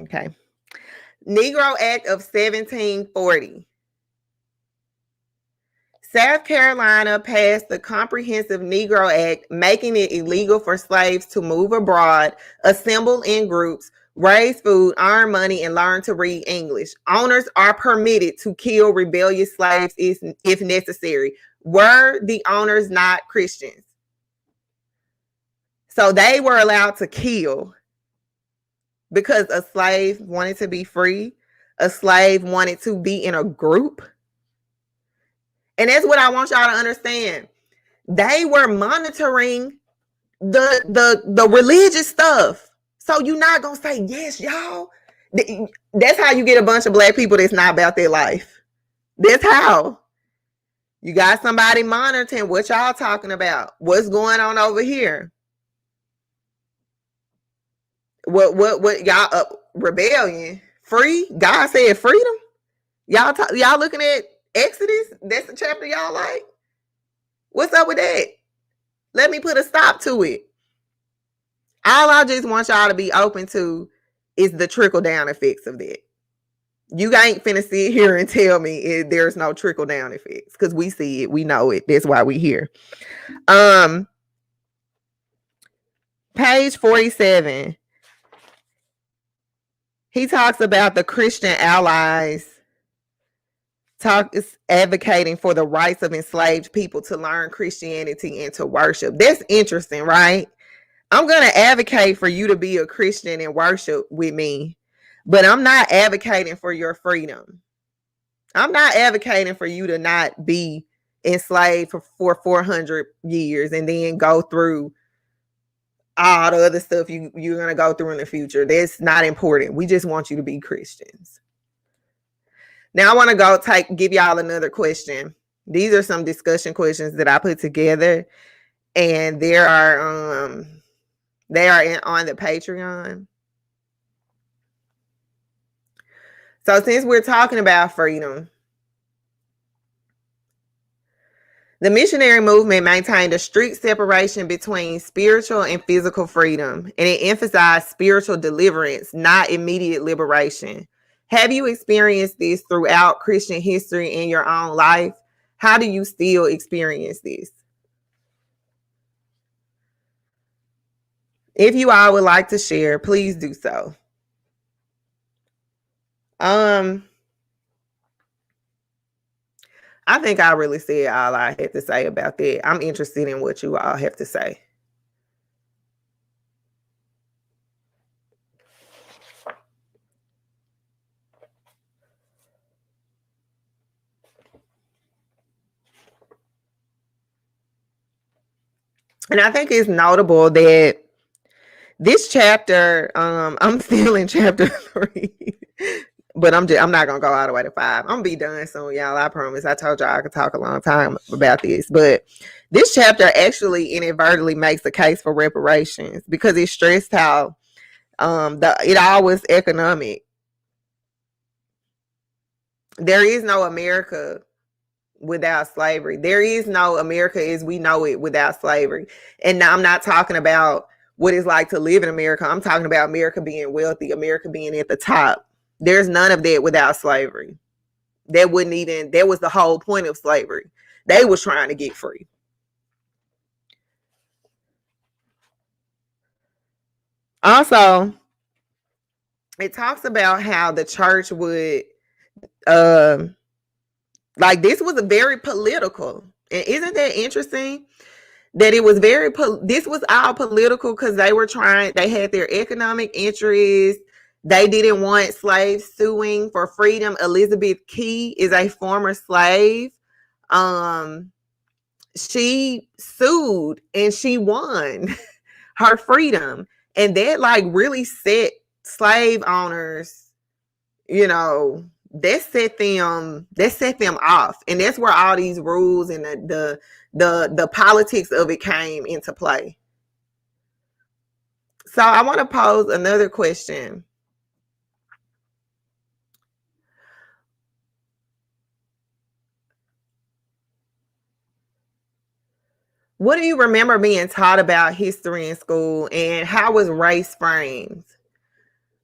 [SPEAKER 1] okay. Negro Act of 1740. South Carolina passed the Comprehensive Negro Act, making it illegal for slaves to move abroad, assemble in groups, raise food, earn money, and learn to read English. Owners are permitted to kill rebellious slaves if necessary. Were the owners not Christians? So they were allowed to kill because a slave wanted to be free. A slave wanted to be in a group. And that's what I want y'all to understand. They were monitoring the religious stuff. So you're not going to say, yes, y'all. That's how you get a bunch of black people that's not about their life. That's how. You got somebody monitoring what y'all talking about. What's going on over here? What y'all rebellion? Free? God said freedom? Y'all looking at Exodus? That's the chapter y'all like? What's up with that? Let me put a stop to it. All I just want y'all to be open to is the trickle down effects of that. You ain't finna sit here and tell me there's no trickle down effects, because we see it, we know it. That's why we here. Page 47. He talks about the Christian allies advocating for the rights of enslaved people to learn Christianity and to worship. That's interesting, right? I'm going to advocate for you to be a Christian and worship with me, but I'm not advocating for your freedom. I'm not advocating for you to not be enslaved for 400 years and then go through all the other stuff you're going to go through in the future. That's not important. We just want you to be Christians. Now I want to give y'all another question. These are some discussion questions that I put together, and they are on the Patreon. So since we're talking about freedom, the missionary movement maintained a strict separation between spiritual and physical freedom, and it emphasized spiritual deliverance, not immediate liberation. Have you experienced this throughout Christian history in your own life? How do you still experience this? If you all would like to share, please do so. I think I really said all I had to say about that. I'm interested in what you all have to say. And I think it's notable that this chapter, I'm still in chapter 3, but I'm not gonna go all the way to 5. I'm gonna be done soon, y'all. I promise. I told y'all I could talk a long time about this, but this chapter actually inadvertently makes a case for reparations because it stressed how it all was economic. There is no America without slavery. There is no America as we know it without slavery. And now I'm not talking about what it's like to live in America. I'm talking about America being wealthy, America being at the top. There's none of that without slavery. That was the whole point of slavery. They was trying to get free. Also, it talks about how the church would this was a very political. And isn't that interesting? That it was this was all political because they had their economic interests. They didn't want slaves suing for freedom. Elizabeth Key is a former slave. She sued and she won her freedom. And that really set slave owners, that set them off. And that's where all these rules and the politics of it came into play. So I want to pose another question. What do you remember being taught about history in school, and how was race framed?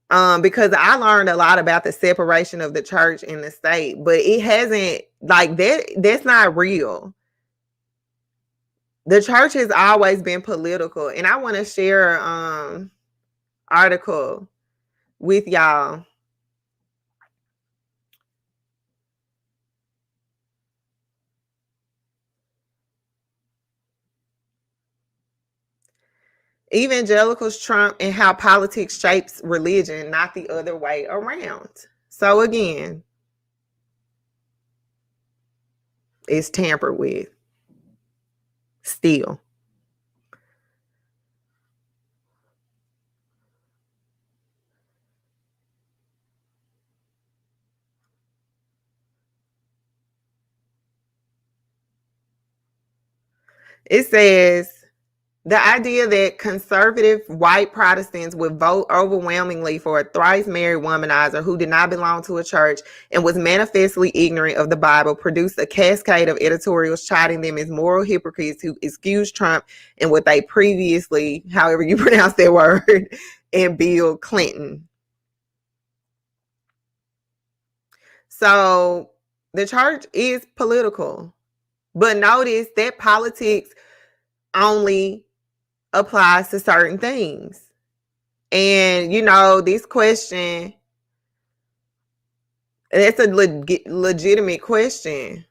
[SPEAKER 1] Because I learned a lot about the separation of the church and the state, but it hasn't that's not real. The church has always been political, and I want to share article with y'all. Evangelicals trump and how politics shapes religion, not the other way around. So again, it's tampered with still. It says the idea that conservative white Protestants would vote overwhelmingly for a thrice married womanizer who did not belong to a church and was manifestly ignorant of the Bible produced a cascade of editorials chiding them as moral hypocrites who excused Trump and what they previously, however you pronounce that word, and Bill Clinton. So the church is political, but notice that politics only applies to certain things. And, this question, it's a legitimate question.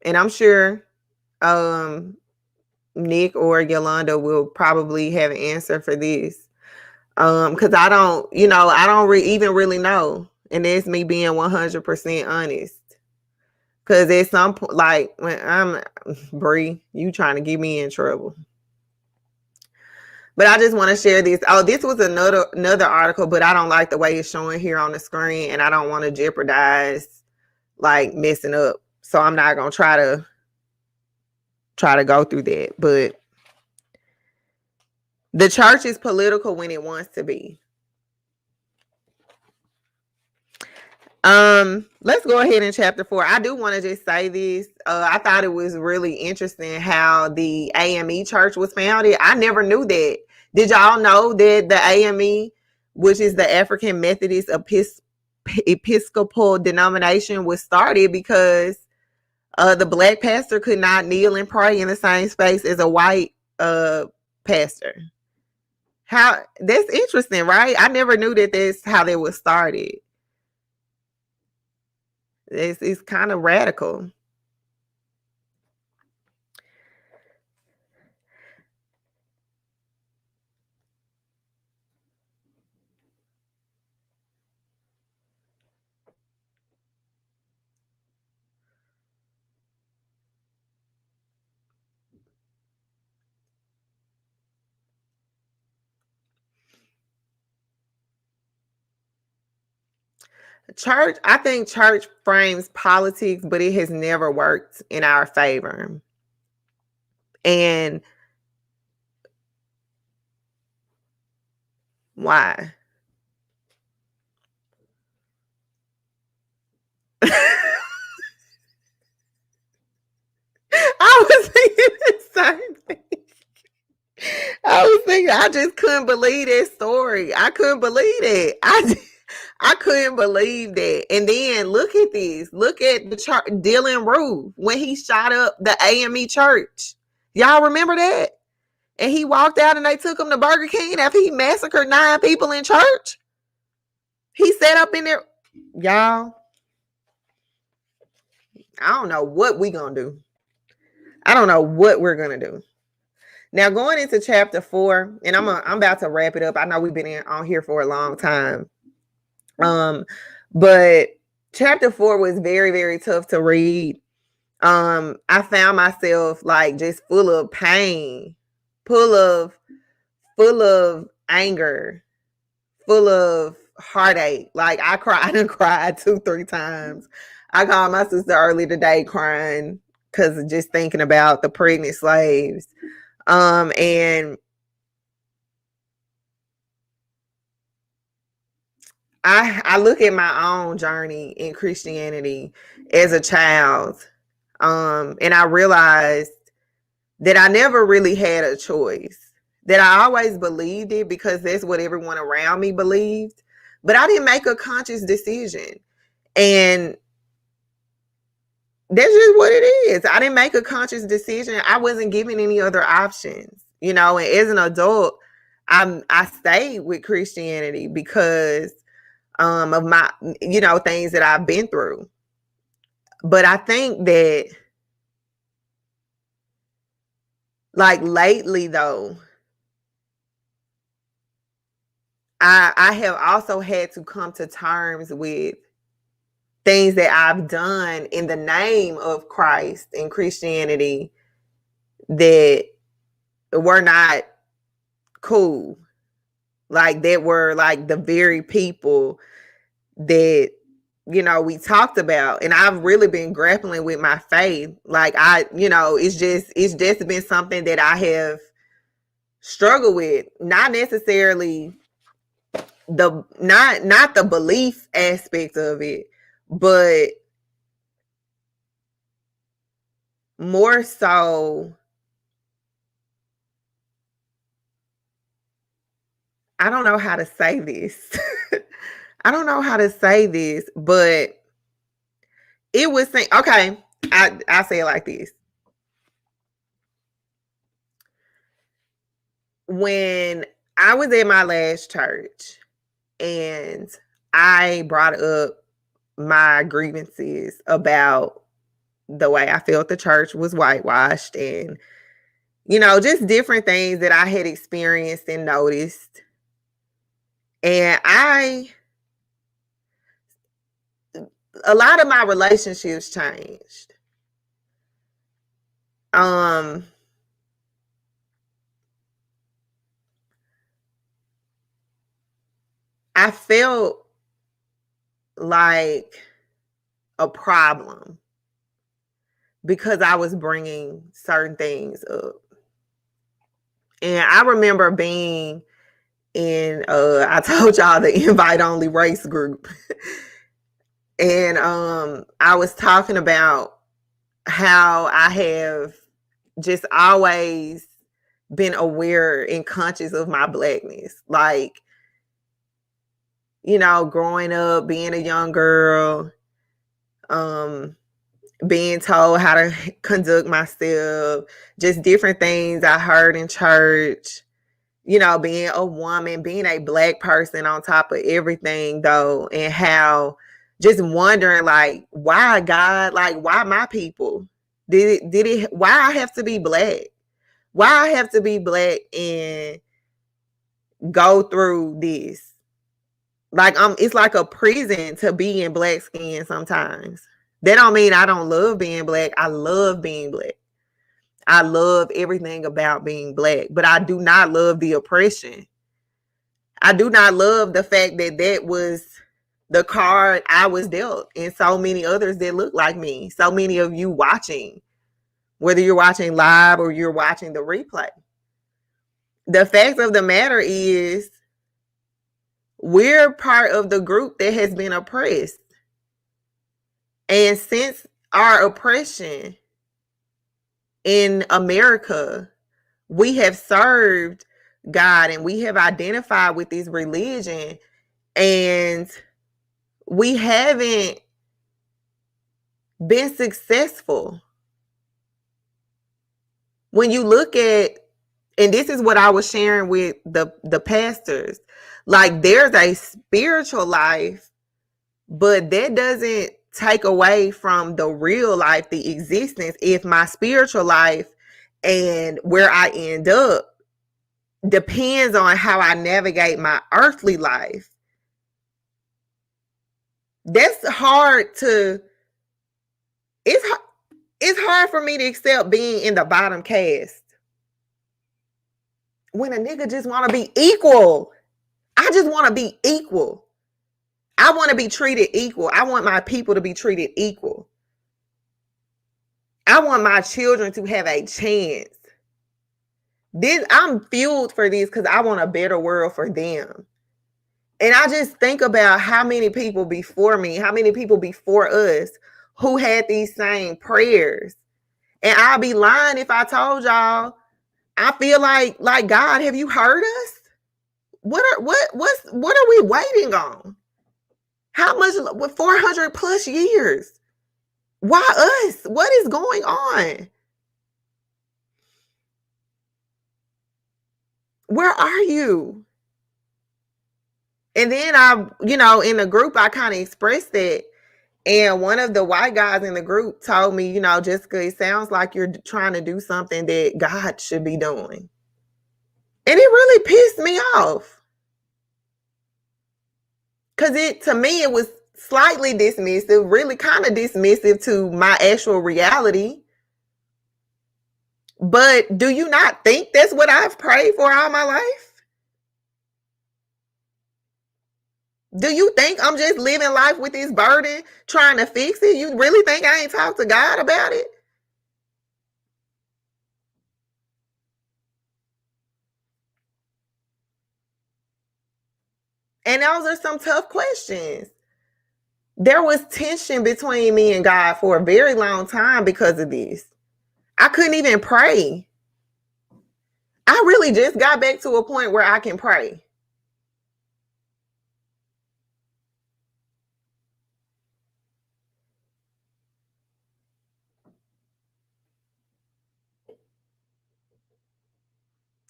[SPEAKER 1] And I'm sure Nick or Yolanda will probably have an answer for this. Because I don't even really know. And that's me being 100% honest. Because at some point, like, when I'm, Bree, you trying to get me in trouble. But I just want to share this. Oh, this was another article, but I don't like the way it's showing here on the screen, and I don't want to jeopardize like messing up. So I'm not gonna try to go through that. But the church is political when it wants to be. Let's go ahead in chapter 4. I do want to just say this. I thought it was really interesting how the AME church was founded. I never knew that. Did y'all know that the AME, which is the African Methodist Episcopal denomination, was started because the black pastor could not kneel and pray in the same space as a white pastor? How that's interesting, right? I never knew that that's how they was started. It's kind of radical. I think church frames politics, but it has never worked in our favor. And why? I was thinking the same thing. I just couldn't believe that story. I couldn't believe it. I couldn't believe that. And then look at this. Look at the church, Dylan Roof, when he shot up the AME church. Y'all remember that? And he walked out and they took him to Burger King after he massacred 9 people in church. He sat up in there. Y'all, I don't know what we're going to do. I don't know what we're going to do. Now, going into chapter 4, and I'm about to wrap it up. I know we've been on here for a long time. But chapter 4 was very, very tough to read. I found myself like just full of pain, full of anger, full of heartache. Like I done cried 2-3 times. I called my sister early today crying because of just thinking about the pregnant slaves. And I look at my own journey in Christianity as a child. And I realized that I never really had a choice, that I always believed it because that's what everyone around me believed, but I didn't make a conscious decision. And that's just what it is. I didn't make a conscious decision. I wasn't given any other options, and as an adult, I stayed with Christianity because of my, things that I've been through. But I think that, like, lately though, I have also had to come to terms with things that I've done in the name of Christ and Christianity that were not cool. Like, that were like the very people that, we talked about. And I've really been grappling with my faith. Like, it's just been something that I have struggled with. Not necessarily not the belief aspect of it, but more so, I don't know how to say this. I don't know how to say this, but it was saying, okay, I say it like this. When I was at my last church and I brought up my grievances about the way I felt the church was whitewashed and, just different things that I had experienced and noticed. And a lot of my relationships changed. I felt like a problem because I was bringing certain things up. And I remember being in, I told y'all, the invite only race group. And I was talking about how I have just always been aware and conscious of my Blackness. Like, growing up, being a young girl, being told how to conduct myself, just different things I heard in church, being a woman, being a Black person on top of everything though, and how just wondering, like, why God, like, why my people? Why I have to be Black? Why I have to be Black and go through this? Like, it's like a prison to be in Black skin sometimes. That don't mean I don't love being Black. I love being Black. I love everything about being Black, but I do not love the oppression. I do not love the fact that that was the card I was dealt, and so many others that look like me. So many of you watching, whether you're watching live or you're watching the replay. The fact of the matter is, we're part of the group that has been oppressed. And since our oppression in America, we have served God and we have identified with this religion, and we haven't been successful. When you look at, and this is what I was sharing with the pastors, like, there's a spiritual life, but that doesn't take away from the real life, the existence. If my spiritual life and where I end up depends on how I navigate my earthly life, that's hard to, it's hard for me to accept being in the bottom caste when a nigga just want to be equal. I just want to be equal. I want to be treated equal. I want my people to be treated equal. I want my children to have a chance. I'm fueled for this because I want a better world for them. And I just think about how many people before me, how many people before us who had these same prayers. And I'll be lying if I told y'all, I feel like God, have you heard us? What are we waiting on? How much? 400 plus years. Why us? What is going on? Where are you? And then in the group, I kind of expressed that. And one of the white guys in the group told me, Jessica, it sounds like you're trying to do something that God should be doing. And it really pissed me off. Because to me, it was slightly dismissive, really kind of dismissive to my actual reality. But do you not think that's what I've prayed for all my life? Do you think I'm just living life with this burden, trying to fix it? You really think I ain't talked to God about it? And those are some tough questions. There was tension between me and God for a very long time because of this. I couldn't even pray. I really just got back to a point where I can pray.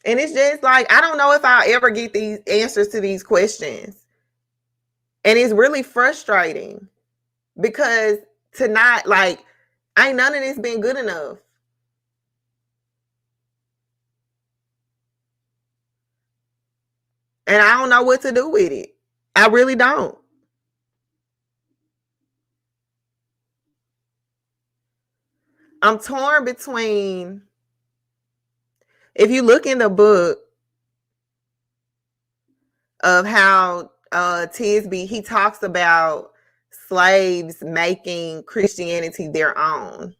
[SPEAKER 1] And it's just like, I don't know if I'll ever get these answers to these questions. And it's really frustrating because ain't none of this been good enough. And I don't know what to do with it. I really don't. I'm torn between, if you look in the book of how Tisby, he talks about slaves making Christianity their own.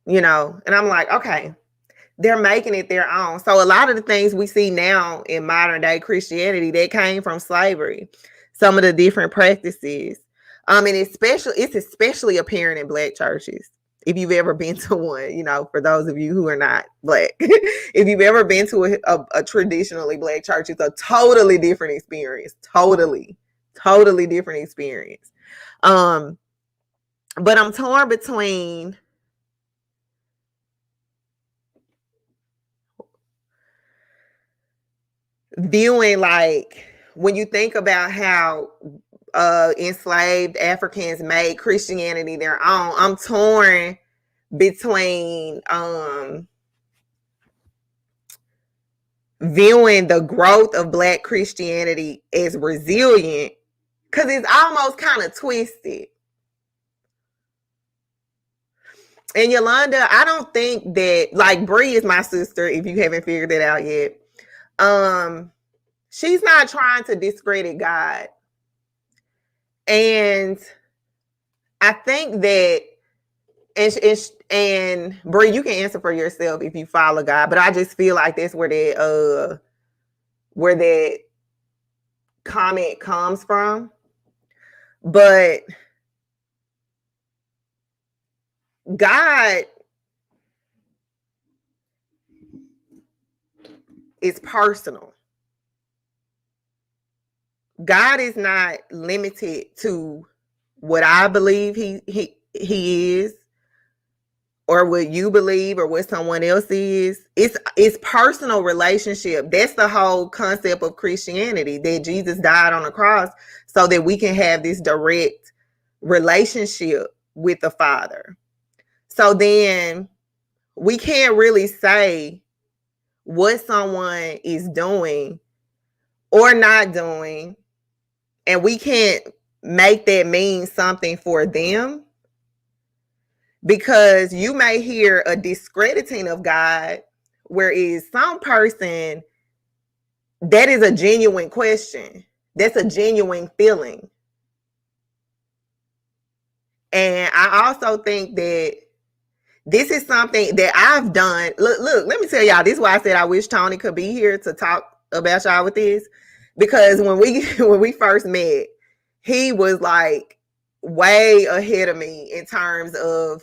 [SPEAKER 1] And I'm like, okay, they're making it their own. So a lot of the things we see now in modern day Christianity, that came from slavery. Some of the different practices. And it's especially apparent in Black churches. If you've ever been to one, for those of you who are not Black, if you've ever been to a traditionally Black church, it's a totally different experience. Totally different experience. But I'm torn between viewing, like, when you think about how enslaved Africans made Christianity their own, I'm torn between viewing the growth of Black Christianity as resilient, because it's almost kind of twisted. And Yolanda, I don't think that, like, Bree is my sister, if you haven't figured it out yet. She's not trying to discredit God. And I think that, and Bree, you can answer for yourself if you follow God, but I just feel like that's where that comment comes from. But God is personal. God is not limited to what I believe he is, or what you believe, or what someone else is. It's personal relationship. That's the whole concept of Christianity, that Jesus died on the cross so that we can have this direct relationship with the Father. So then we can't really say what someone is doing or not doing, and we can't make that mean something for them, because you may hear a discrediting of God, whereas some person, that is a genuine question. That's a genuine feeling. And I also think that this is something that I've done. Look, let me tell y'all, this is why I said I wish Tony could be here to talk about y'all with this. Because when we first met, he was like way ahead of me in terms of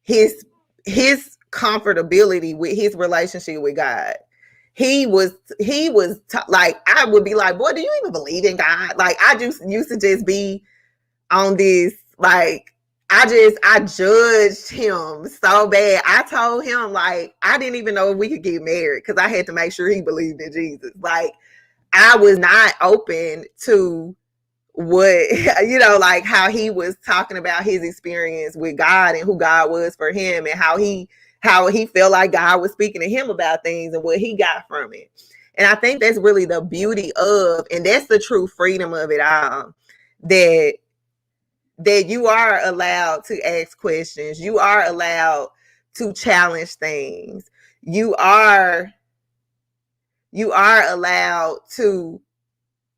[SPEAKER 1] his comfortability with his relationship with God. He was like, I would be like, boy, do you even believe in God? Like, I just used to just be on this, like, I judged him so bad. I told him, like, I didn't even know if we could get married because I had to make sure he believed in Jesus. Like, I was not open to what, like how he was talking about his experience with God and who God was for him, and how he felt like God was speaking to him about things and what he got from it. And I think that's really the beauty of, and that's the true freedom of it all, that you are allowed to ask questions. You are allowed to challenge things. You are allowed to,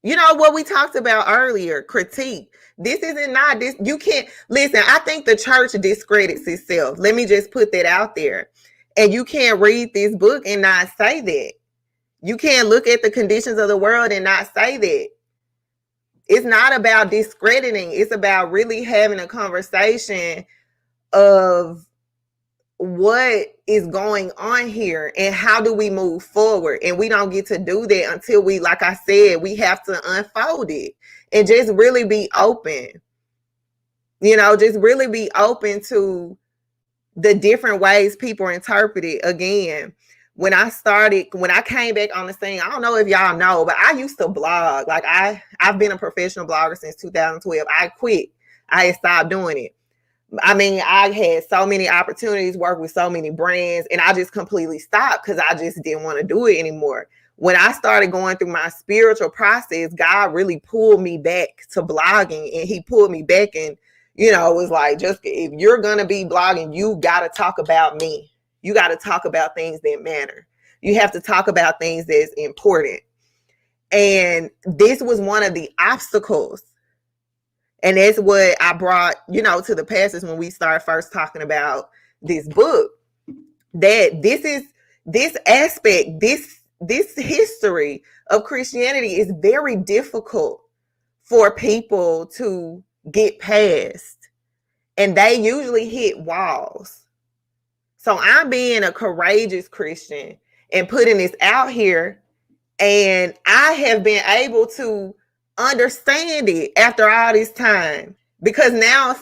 [SPEAKER 1] what we talked about earlier, critique. This isn't not this. You can't listen. I think the church discredits itself. Let me just put that out there. And you can't read this book and not say that. You can't look at the conditions of the world and not say that. It's not about discrediting. It's about really having a conversation of what is going on here and how do we move forward. And we don't get to do that until we, like I said, we have to unfold it and just really be open. Just really be open to the different ways people interpret it. Again, when I came back on the scene, I don't know if y'all know, but I used to blog. Like I've been a professional blogger since 2012. I quit. I had stopped doing it. I mean, I had so many opportunities, work with so many brands, and I just completely stopped because I just didn't want to do it anymore. When I started going through my spiritual process, God really pulled me back to blogging, and he pulled me back and, it was like, just if you're going to be blogging, you got to talk about me. You got to talk about things that matter. You have to talk about things that's important. And this was one of the obstacles. And that's what I brought, to the pastors when we started first talking about this book, that this aspect, this history of Christianity is very difficult for people to get past. And they usually hit walls. So I'm being a courageous Christian and putting this out here. And I have been able to understand it after all this time, because now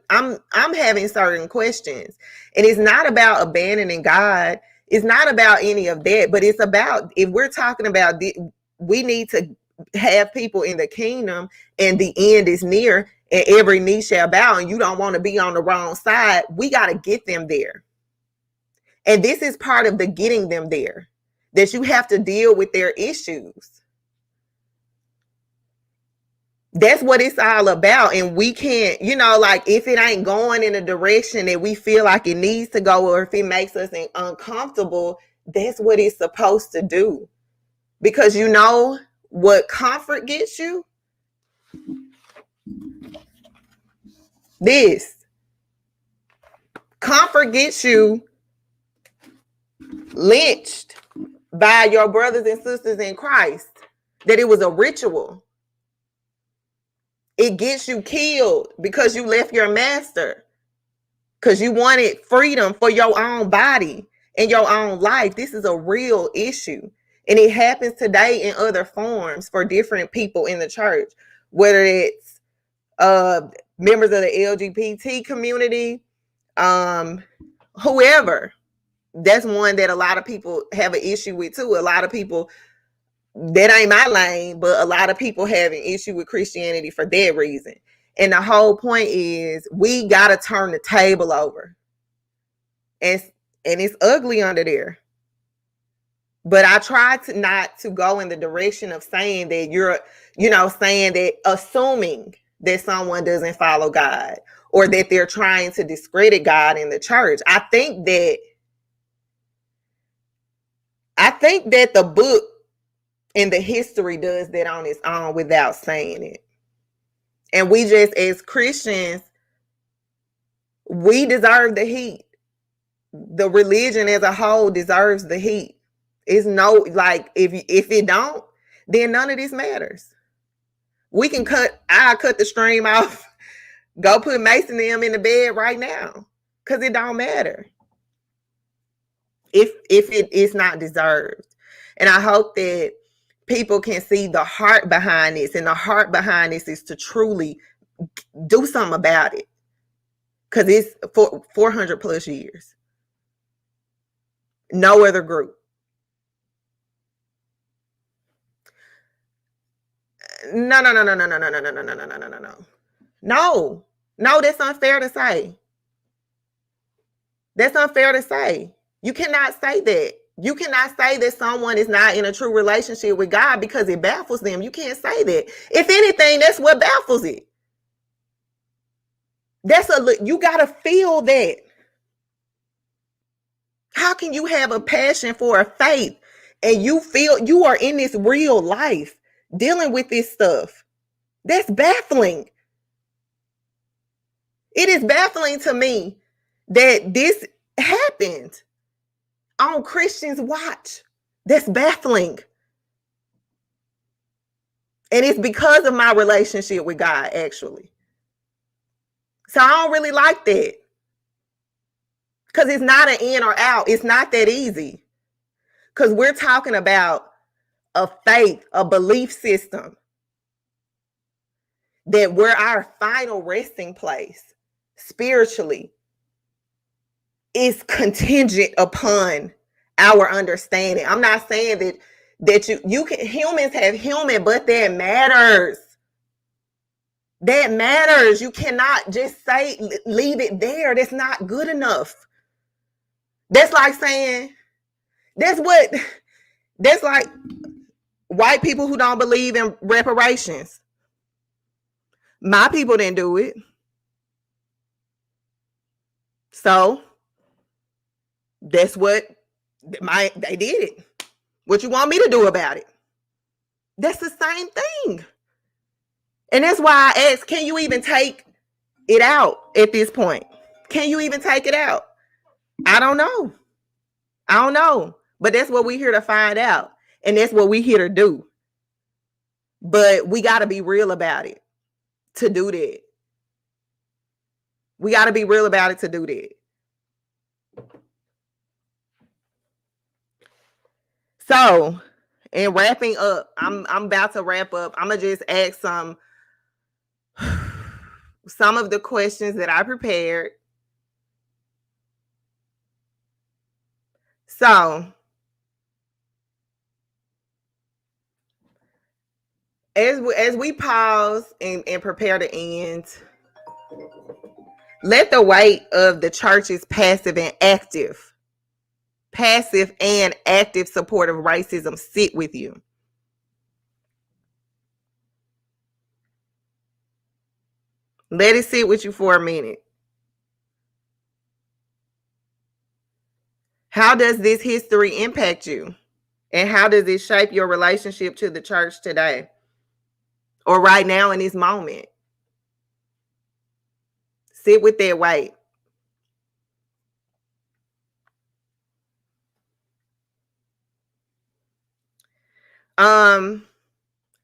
[SPEAKER 1] I'm having certain questions, and it's not about abandoning God. It's not about any of that, but it's about, if we're talking about we need to have people in the kingdom and the end is near and every knee shall bow, and you don't want to be on the wrong side. We got to get them there. And this is part of the getting them there, that you have to deal with their issues. That's what it's all about. And we can't, like, if it ain't going in a direction that we feel like it needs to go, or if it makes us uncomfortable, that's what it's supposed to do. Because what comfort gets you? This. Comfort gets you lynched by your brothers and sisters in Christ, that it was a ritual. It gets you killed because you left your master, because you wanted freedom for your own body and your own life. This is a real issue. And it happens today in other forms for different people in the church, whether it's members of the LGBT community, whoever. That's one that a lot of people have an issue with too. A lot of people, that ain't my lane, but a lot of people have an issue with Christianity for that reason. And the whole point is, we got to turn the table over. And it's ugly under there. But I try to not to go in the direction of saying that you're, saying that, assuming that someone doesn't follow God, or that they're trying to discredit God in the church. I think that the book and the history does that on its own without saying it. And we just, as Christians, we deserve the heat. The religion as a whole deserves the heat. It's if it don't, then none of this matters. We can I'll cut the stream off, go put Mason and them in the bed right now, because it don't matter if it is not deserved. And I hope that people can see the heart behind this, and the heart behind this is to truly do something about it. because it's for 400 plus years. No other group. No. No, that's unfair to say. That's unfair to say. You cannot say that. You cannot say that someone is not in a true relationship with God because it baffles them. You can't say that. If anything, that's what baffles it. You gotta feel that. How can you have a passion for a faith and you feel you are in this real life dealing with this stuff? That's baffling. It is baffling to me that this happened on Christians' watch. That's baffling. And it's because of my relationship with God, actually. So I don't really like that. Because it's not an in or out. It's not that easy. Because we're talking about a faith, a belief system that we're our final resting place spiritually is contingent upon our understanding. I'm not saying that you can, humans have human, but that matters. That matters. You cannot just leave it there. That's not good enough. That's like saying, that's like white people who don't believe in reparations. My people didn't do it. So that's what they did it. What you want me to do about it? That's the same thing. And that's why I ask, can you even take it out at this point? Can you even take it out? I don't know. But that's what we're here to find out. And that's what we're here to do. But we got to be real about it to do that. We got to be real about it to do that. So, in wrapping up, I'm about to wrap up. I'm going to just ask some of the questions that I prepared. So, as we pause and prepare to end, let the weight of the church's passive and active support of racism sit with you. Let it sit with you for a minute. How does this history impact you? And how does it shape your relationship to the church today? Or right now in this moment? Sit with that weight. And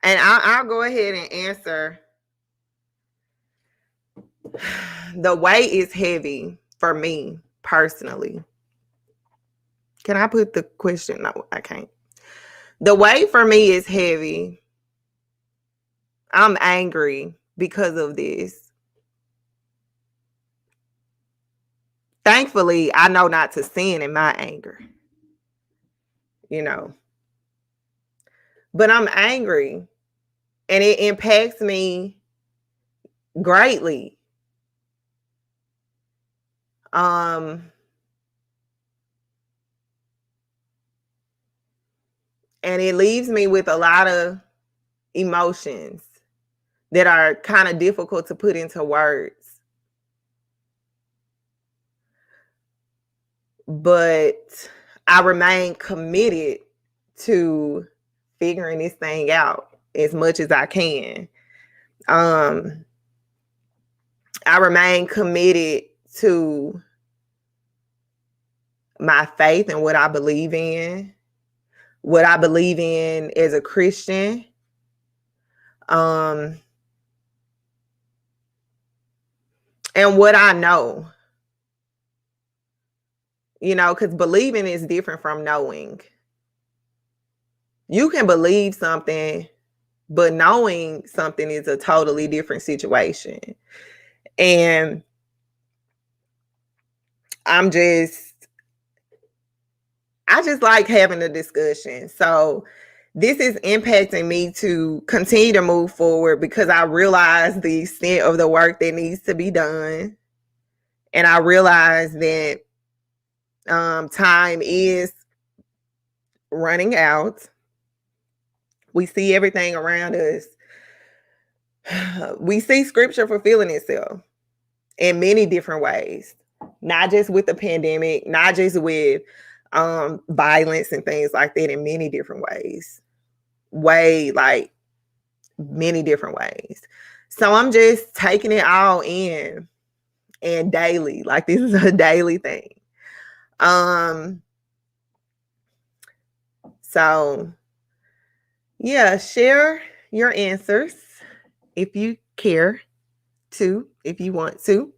[SPEAKER 1] I'll go ahead and answer. The weight is heavy for me personally. Can I put the question? No, I can't. The weight for me is heavy. I'm angry because of this. Thankfully, I know not to sin in my anger. But I'm angry and it impacts me greatly. And it leaves me with a lot of emotions that are kind of difficult to put into words. But I remain committed to figuring this thing out as much as I can. I remain committed to my faith and what I believe in as a Christian. And what I know, because believing is different from knowing. You can believe something, but knowing something is a totally different situation. And I just like having a discussion. So this is impacting me to continue to move forward because I realize the extent of the work that needs to be done. And I realize that time is running out. We see everything around us. We see scripture fulfilling itself in many different ways, not just with the pandemic, not just with violence and things like that, in many different ways. Like many different ways. So I'm just taking it all in and daily. Like this is a daily thing. So yeah, share your answers if you care to, if you want to.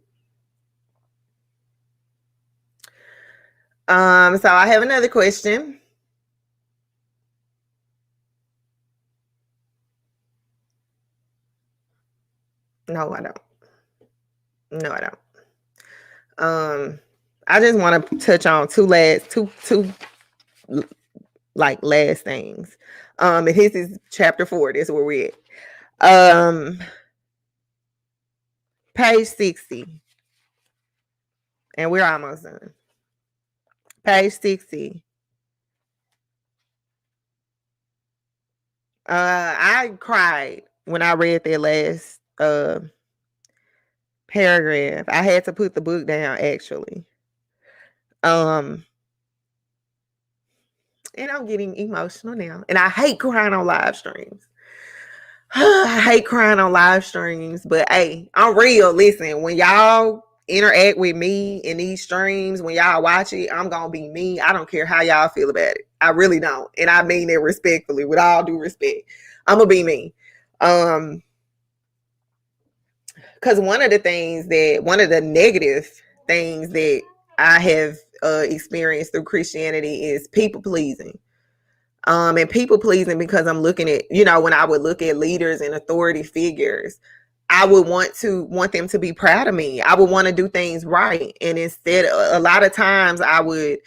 [SPEAKER 1] So I have another question. No, I don't. No, I don't. I just want to touch on two like last things. And this is chapter 4. This is where we're at. Page 60. And we're almost done. Page 60. I cried when I read that last paragraph. I had to put the book down actually. And I'm getting emotional now. And I hate crying on live streams. I hate crying on live streams, but hey, I'm real. Listen, when y'all interact with me in these streams, when y'all watch it, I'm gonna be me. I don't care how y'all feel about it. I really don't. And I mean it respectfully, with all due respect. I'm gonna be me. Because one of the negative things that I have experienced through Christianity is people pleasing. And people pleasing because I'm looking at, when I would look at leaders and authority figures, I would want them to be proud of me. I would want to do things right. And instead, a lot of times I would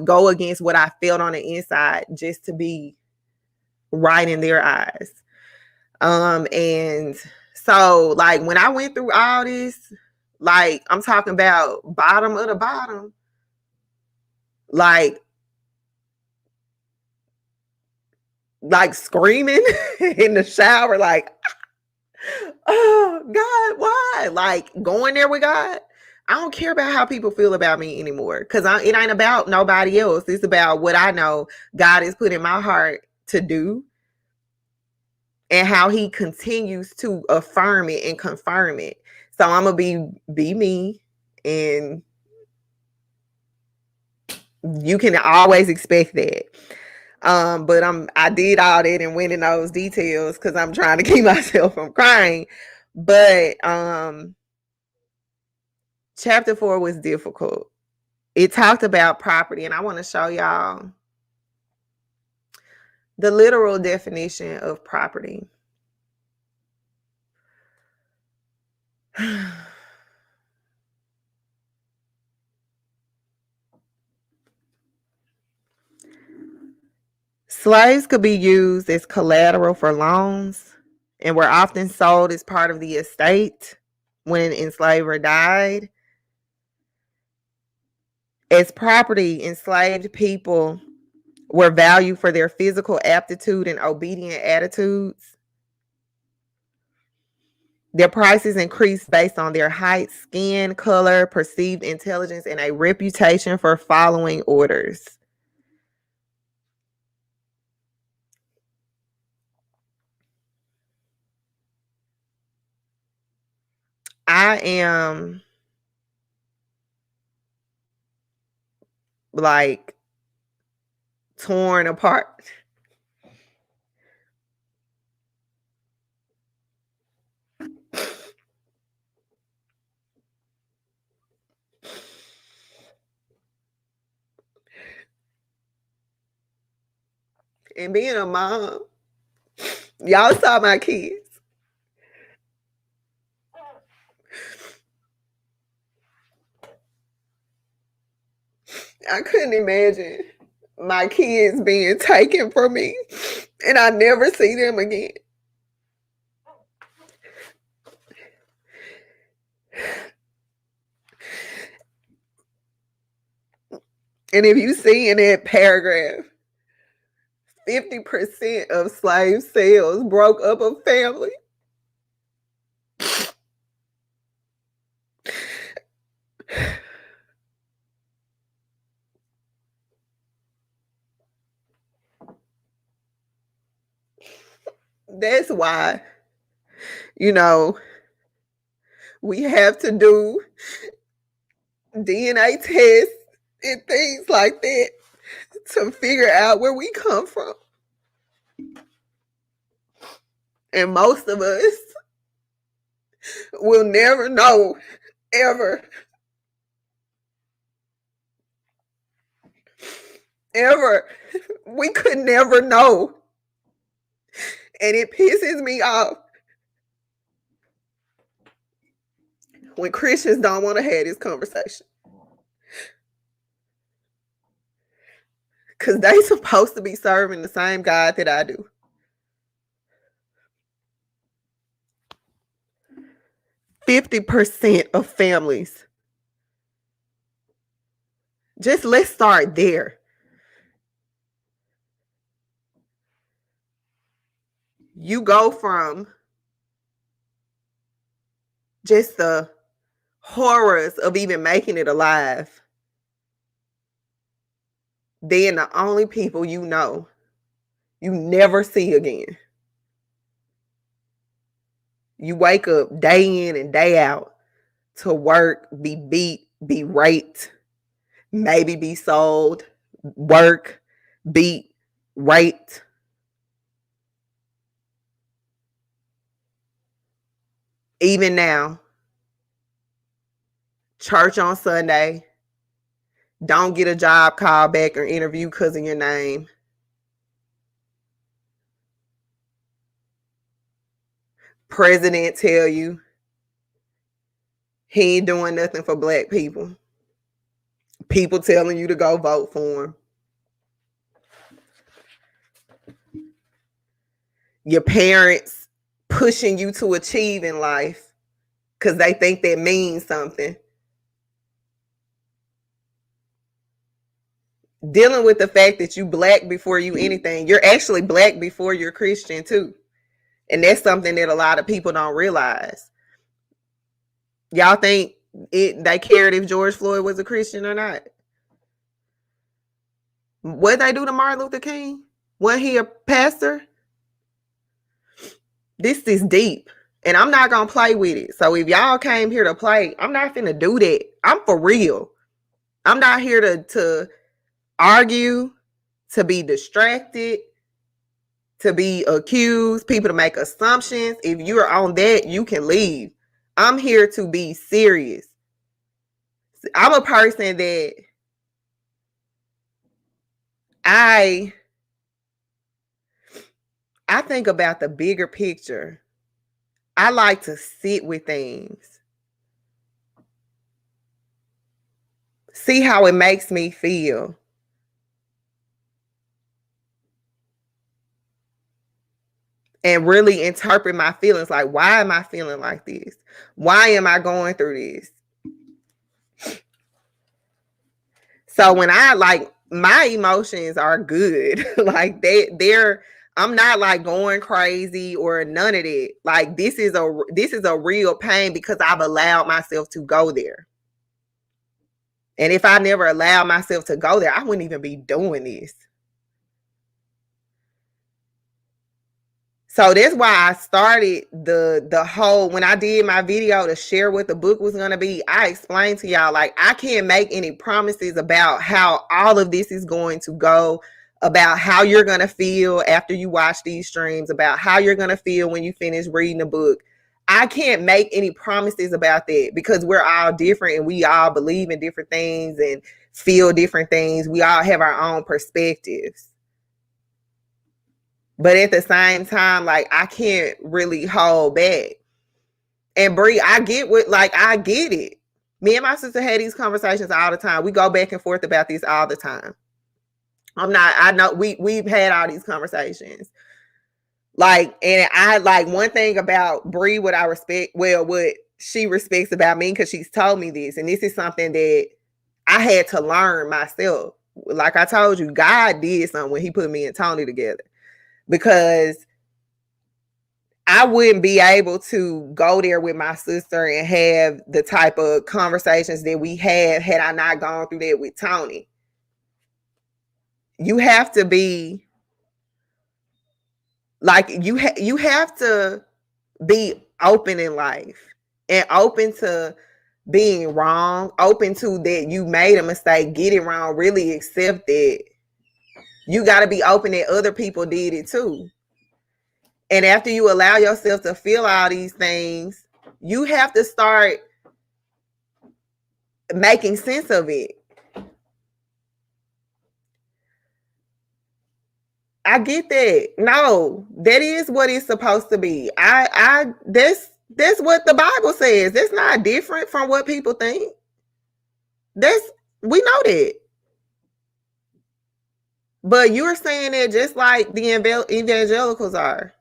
[SPEAKER 1] go against what I felt on the inside just to be right in their eyes. And so like when I went through all this, like I'm talking about bottom of the bottom, like screaming in the shower, like, oh God, why? Like going there with God. I don't care about how people feel about me anymore because it ain't about nobody else. It's about what I know God has put in my heart to do and how he continues to affirm it and confirm it. So I'm gonna be me, and you can always expect that. But I did all that and went in those details because I'm trying to keep myself from crying. But chapter 4 was difficult. It talked about property, and I want to show y'all the literal definition of property. Slaves could be used as collateral for loans and were often sold as part of the estate when an enslaver died. As property, enslaved people were valued for their physical aptitude and obedient attitudes. Their prices increased based on their height, skin color, perceived intelligence, and a reputation for following orders. I am like torn apart. And being a mom, y'all saw my kids. I couldn't imagine my kids being taken from me and I never see them again. And if you see in that paragraph, 50% of slave sales broke up a family. That's why, we have to do DNA tests and things like that to figure out where we come from. And most of us will never know, ever. Ever. We could never know. And it pisses me off when Christians don't want to have this conversation. Because they supposed to be serving the same God that I do. %50 of families. Just let's start there. You go from just the horrors of even making it alive. Then the only people you know, you never see again. You wake up day in and day out to work, be beat, be raped, maybe be sold, work, beat, raped. Even now, church on Sunday, don't get a job call back or interview because of your name. President tell you he ain't doing nothing for black people. People telling you to go vote for him. Your parents pushing you to achieve in life because they think that means something. Dealing with the fact that you black before you anything. You're actually black before you're Christian too. And that's something that a lot of people don't realize. Y'all think they cared if George Floyd was a Christian or not? What they do to Martin Luther King? Wasn't he a pastor? This is deep. And I'm not going to play with it. So if y'all came here to play, I'm not finna do that. I'm for real. I'm not here to argue, to be distracted, to be accused, people to make assumptions. If you're on that, you can leave. I'm here to be serious. I'm a person that I think about the bigger picture. I like to sit with things. See how it makes me feel. And really interpret my feelings. Like, why am I feeling like this? Why am I going through this? So when my emotions are good. Like I'm not like going crazy or none of that. Like this is a real pain because I've allowed myself to go there. And if I never allowed myself to go there, I wouldn't even be doing this. So that's why I started the whole, when I did my video to share what the book was going to be, I explained to y'all, like, I can't make any promises about how all of this is going to go, about how you're going to feel after you watch these streams, about how you're going to feel when you finish reading the book. I can't make any promises about that because we're all different and we all believe in different things and feel different things. We all have our own perspectives. But at the same time, like, I can't really hold back. And Bree, I get it. Me and my sister had these conversations all the time. We go back and forth about this all the time. I know we've had all these conversations. Like, and I like one thing about Bree, what I respect, well, what she respects about me, because she's told me this, and this is something that I had to learn myself. Like I told you, God did something when he put me and Tony together, because I wouldn't be able to go there with my sister and have the type of conversations that we had I not gone through that with Tony. You have to be like, you have to be open in life and open to being wrong, open to that you made a mistake, get it wrong, really accept it. You got to be open that other people did it too. And after you allow yourself to feel all these things, you have to start making sense of it. I get that. No, that is what it's supposed to be. That's what the Bible says. That's not different from what people think. We know that. But you're saying that just like the evangelicals are.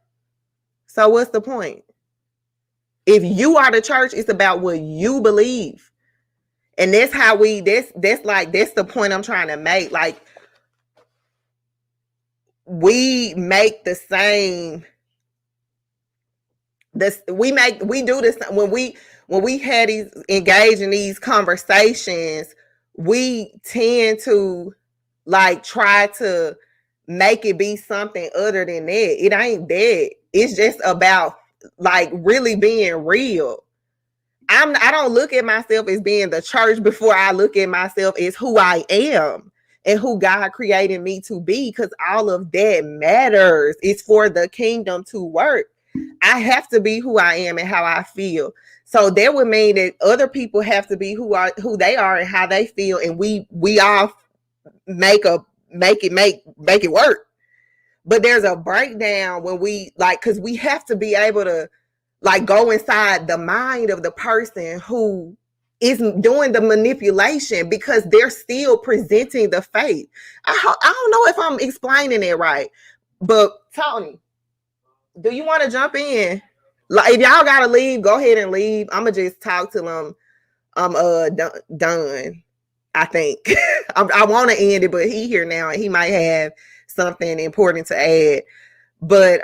[SPEAKER 1] So what's the point? If you are the church, it's about what you believe. And that's how that's the point I'm trying to make. Like, we make the same, we do this when we had these engage in these conversations, we tend to like try to make it be something other than that. It ain't that. It's just about like really being real. I don't look at myself as being the church before I look at myself as who I am and who God created me to be, because all of that matters. It's for the kingdom to work. I have to be who I am and how I feel. So that would mean that other people have to be who they are and how they feel, and we all make it work. But there's a breakdown when we like, because we have to be able to like go inside the mind of the person who is doing the manipulation, because they're still presenting the faith. I don't know if I'm explaining it right, but Tony, do you want to jump in? Like, if y'all gotta leave, go ahead and leave. I'm gonna just talk till I'm done. I think I want to end it, but he here now and he might have something important to add. But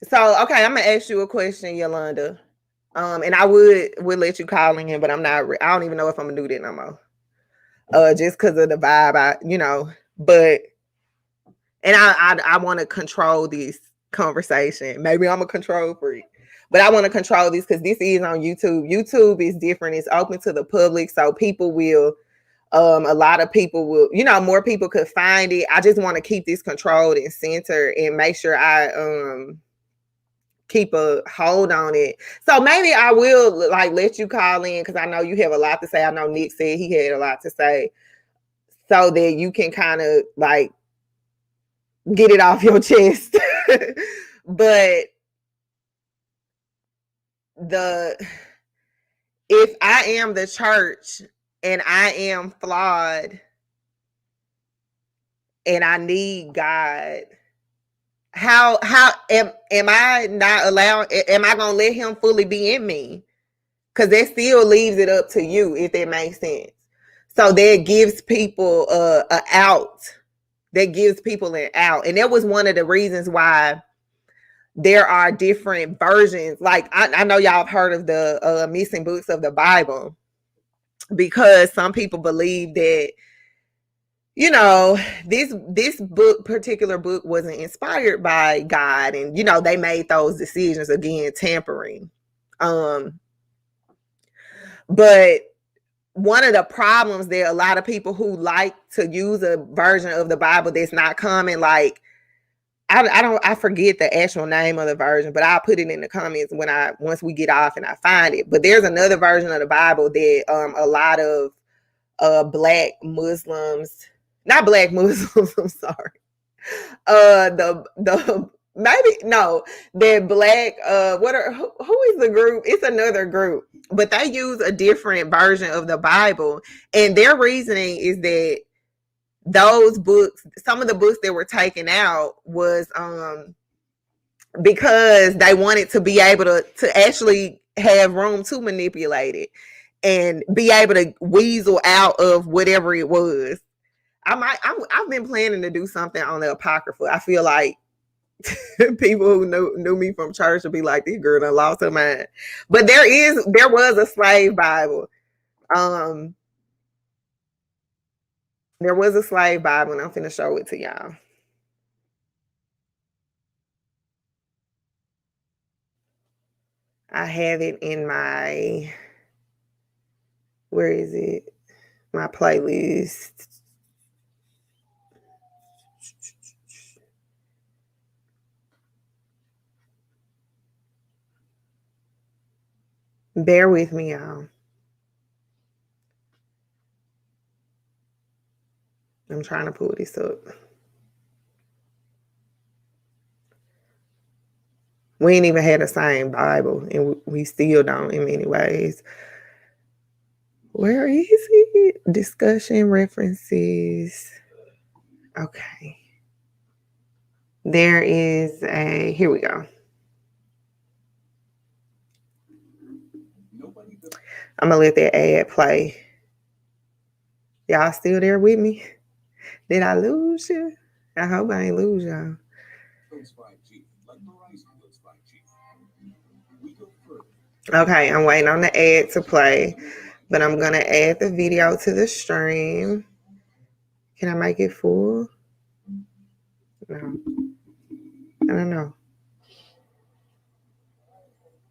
[SPEAKER 1] so, okay, I'm gonna ask you a question, Yolanda. And I would let you call in, but I'm not. I don't even know if I'm gonna do that no more. Just because of the vibe, But I want to control this conversation. Maybe I'm a control freak, but I want to control this because this is on YouTube. YouTube is different. It's open to the public, so people will. A lot of people will, more people could find it. I just want to keep this controlled and centered and make sure I keep a hold on it. So maybe I will like let you call in, because I know you have a lot to say. I know Nick said he had a lot to say, so that you can kind of like get it off your chest. But if I am the church and I am flawed and I need God, how am I not allowed? Am I gonna let him fully be in me? Because that still leaves it up to you, if that makes sense. So that gives people an out. That gives people an out. And that was one of the reasons why there are different versions. Like, I know y'all have heard of the missing books of the Bible, because some people believe that, this particular book wasn't inspired by God, and they made those decisions, again, tampering. But one of the problems that a lot of people who like to use a version of the Bible that's not common, like, I forget the actual name of the version, but I'll put it in the comments once we get off and I find it. But there's another version of the Bible that a lot of black Muslims, not black Muslims, I'm sorry. The maybe no, that black who is the group? It's another group, but they use a different version of the Bible, and their reasoning is that those books, some of the books that were taken out was because they wanted to be able to actually have room to manipulate it and be able to weasel out of whatever it was. I've been planning to do something on the Apocrypha. I feel like people who knew me from church would be like, this girl done lost her mind. But there was a slave Bible. There was a slave Bible, and I'm finna show it to y'all. I have it in my, where is it? My playlist. Bear with me, y'all. I'm trying to pull this up. We ain't even had the same Bible, and we still don't in many ways. Where is it? Discussion references. Okay. There is here we go. I'm gonna let that ad play. Y'all still there with me? Did I lose you? I hope I ain't lose y'all. Okay, I'm waiting on the ad to play, but I'm gonna add the video to the stream. Can I make it full? No. I don't know.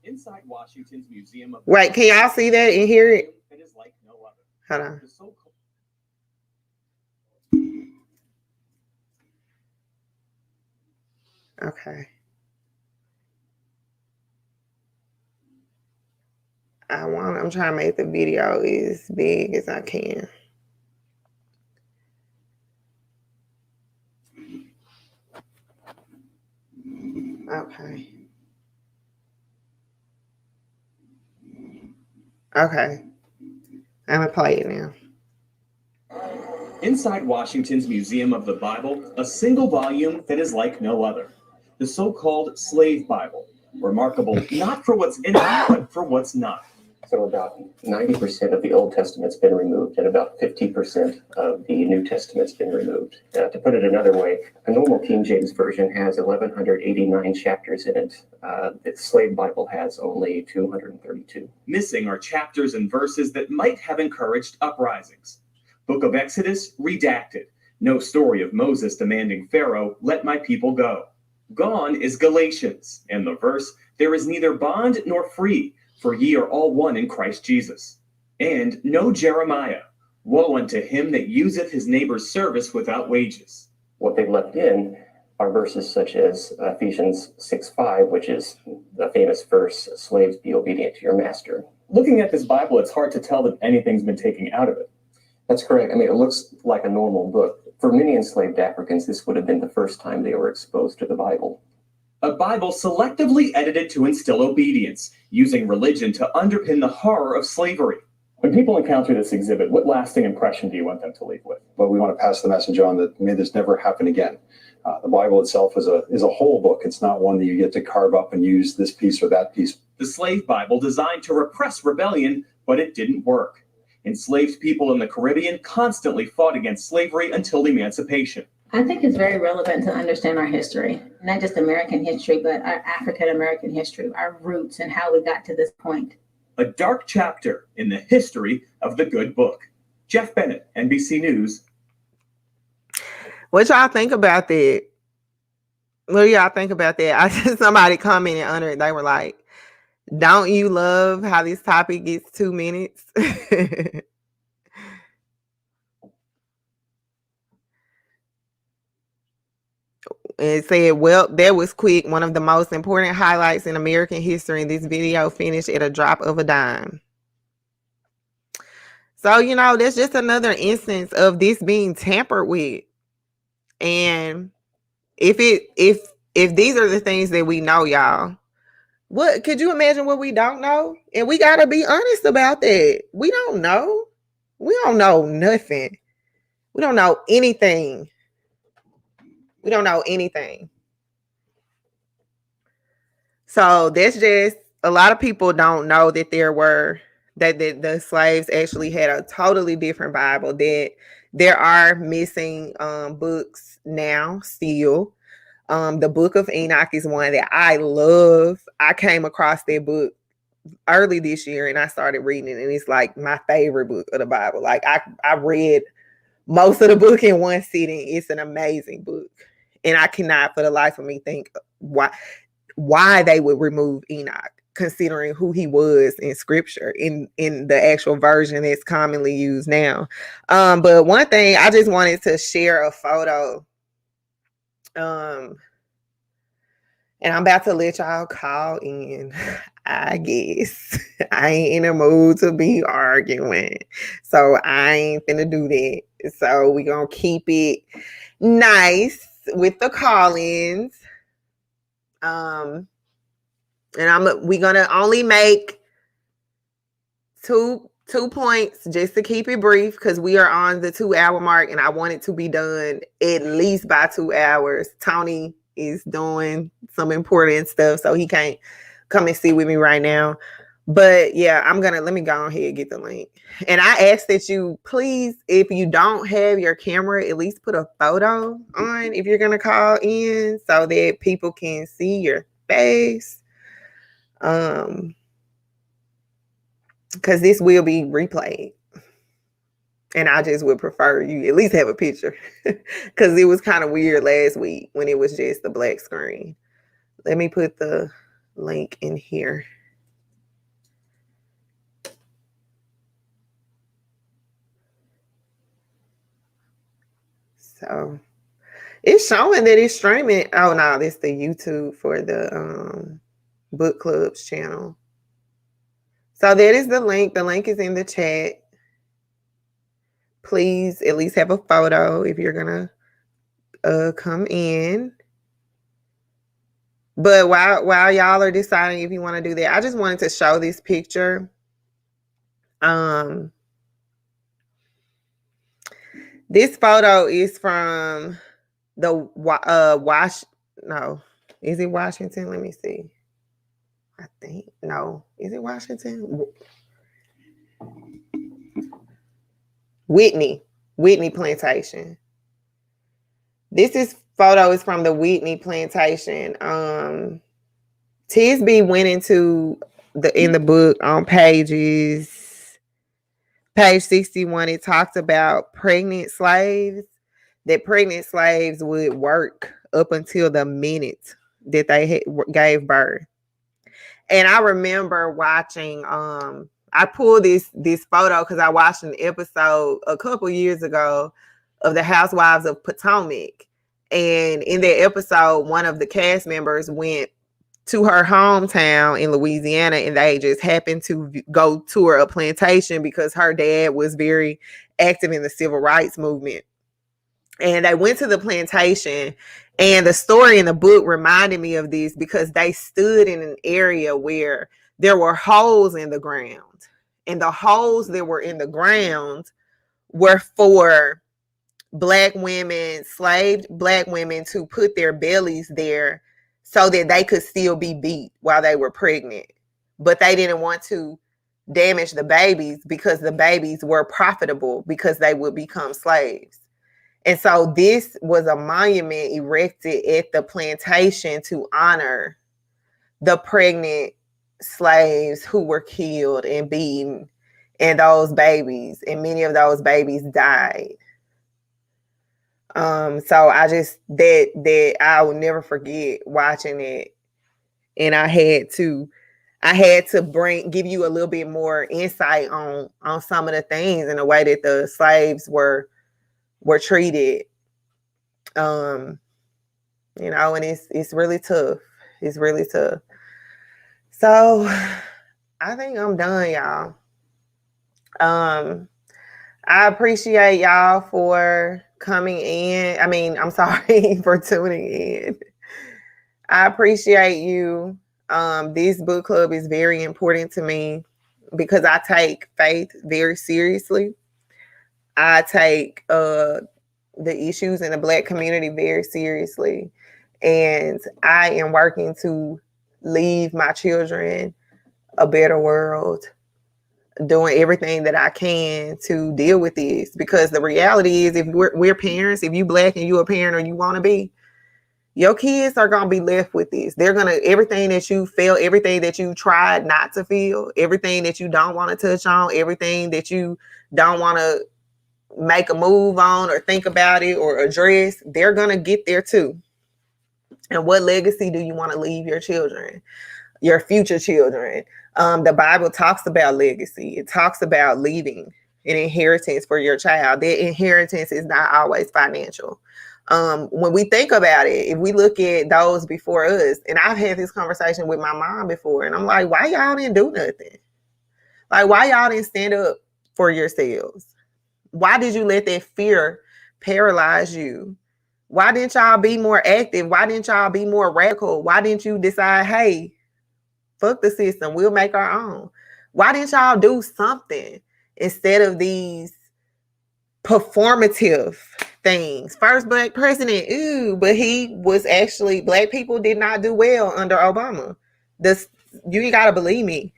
[SPEAKER 1] Inside Washington's Museum of Wait, can y'all see that and hear it? It is like no other. Hold on. Okay. I'm trying to make the video as big as I can. Okay. Okay. I'm gonna play it now. Inside Washington's Museum of the Bible, a single volume that is like no other. The so-called Slave Bible. Remarkable not for what's in it, but for what's not.
[SPEAKER 2] So about 90% of the Old Testament's been removed, and about 50% of the New Testament's been removed. To put it another way, a normal King James Version has 1,189 chapters in it. The Slave Bible has only 232.
[SPEAKER 3] Missing are chapters and verses that might have encouraged uprisings. Book of Exodus, redacted. No story of Moses demanding Pharaoh, let my people go. Gone is Galatians, and the verse, there is neither bond nor free, for ye are all one in Christ Jesus. And no Jeremiah, woe unto him that useth his neighbor's service without wages.
[SPEAKER 2] What they've left in are verses such as Ephesians 6:5, which is the famous verse, slaves, be obedient to your master.
[SPEAKER 3] Looking at this Bible, it's hard to tell that anything's been taken out of it.
[SPEAKER 2] That's correct. I mean, it looks like a normal book. For many enslaved Africans, this would have been the first time they were exposed to the Bible.
[SPEAKER 3] A Bible selectively edited to instill obedience, using religion to underpin the horror of slavery. When people encounter this exhibit, what lasting impression do you want them to leave with?
[SPEAKER 4] Well, we want to pass the message on that may this never happen again. The Bible itself is a whole book. It's not one that you get to carve up and use this piece or that piece.
[SPEAKER 3] The Slave Bible designed to repress rebellion, but it didn't work. Enslaved people in the Caribbean constantly fought against slavery until emancipation.
[SPEAKER 5] I think it's very relevant to understand our history, not just American history, but our African American history, our roots, and how we got to this point.
[SPEAKER 3] A dark chapter in the history of the good book. Jeff Bennett, NBC News.
[SPEAKER 1] What y'all think about that? What do y'all think about that? Somebody commented under it. They were like, don't you love how this topic gets 2 minutes? It said, well, that was quick. One of the most important highlights in American history. This video finished at a drop of a dime. So, you know, that's just another instance of this being tampered with. And if these are the things that we know, y'all, what could you imagine what we don't know? And we gotta be honest about that. We don't know. We don't know nothing. We don't know anything. We don't know anything. So that's just, a lot of people don't know that that the slaves actually had a totally different Bible, that there are missing books now still. The Book of Enoch is one that I love. I came across that book early this year and I started reading it, and it's like my favorite book of the Bible. Like I read most of the book in one sitting. It's an amazing book. And I cannot for the life of me think why they would remove Enoch, considering who he was in scripture, in the actual version that's commonly used now. But one thing, I just wanted to share a photo. And I'm about to let y'all call in. I guess I ain't in the mood to be arguing, so I ain't finna do that. So we gonna keep it nice with the call-ins. And we gonna only make two points just to keep it brief, because we are on the 2-hour mark and I want it to be done at least by 2 hours. Tony is doing some important stuff, so he can't come and sit with me right now. But yeah, let me go ahead and get the link. And I ask that you please, if you don't have your camera, at least put a photo on if you're gonna call in, so that people can see your face. Because this will be replayed. And I just would prefer you at least have a picture, because it was kind of weird last week when it was just the black screen. Let me put the link in here. So it's showing that it's streaming. Oh no, this is the YouTube for the book club's channel. So that is the link. The link is in the chat. Please at least have a photo if you're gonna come in. But while y'all are deciding if you want to do that, I just wanted to show this picture. This photo is from the is it Washington? Let me see. I think no. Is it Washington? Whitney Plantation. This photo is from the Whitney Plantation. Tisby went into in the book on page 61. It talks about pregnant slaves, that pregnant slaves would work up until the minute that they gave birth. And I remember watching, I pulled this photo because I watched an episode a couple years ago of the Housewives of Potomac. And in that episode, one of the cast members went to her hometown in Louisiana, and they just happened to go tour a plantation because her dad was very active in the civil rights movement. And they went to the plantation, and the story in the book reminded me of this because they stood in an area where there were holes in the ground, and the holes that were in the ground were for Black women, enslaved Black women, to put their bellies there so that they could still be beat while they were pregnant. But they didn't want to damage the babies because the babies were profitable because they would become slaves. And so this was a monument erected at the plantation to honor the pregnant slaves who were killed and beaten, and those babies, and many of those babies died. So I just that I will never forget watching it, and I had to give you a little bit more insight on some of the things and the way that the slaves were treated. And it's really tough. It's really tough. So I think I'm done, y'all. I appreciate y'all for coming in. I mean, I'm sorry for tuning in. I appreciate you. This book club is very important to me because I take faith very seriously. I take the issues in the Black community very seriously. And I am working to leave my children a better world, doing everything that I can to deal with this. Because the reality is, if we're parents, if you Black and you a parent or you want to be, your kids are going to be left with this. They're going to, everything that you feel, everything that you tried not to feel, everything that you don't want to touch on, everything that you don't want to make a move on or think about it or address, they're going to get there too. And what legacy do you want to leave your children, your future children? The Bible talks about legacy. It talks about leaving an inheritance for your child. Their inheritance is not always financial. When we think about it, if we look at those before us, and I've had this conversation with my mom before, and I'm like, why y'all didn't do nothing? Like, why y'all didn't stand up for yourselves? Why did you let that fear paralyze you? Why didn't y'all be more active? Why didn't y'all be more radical? Why didn't you decide, hey, fuck the system, we'll make our own? Why didn't y'all do something instead of these performative things? First Black president, ooh, but he was actually, Black people did not do well under Obama. You ain't gotta believe me.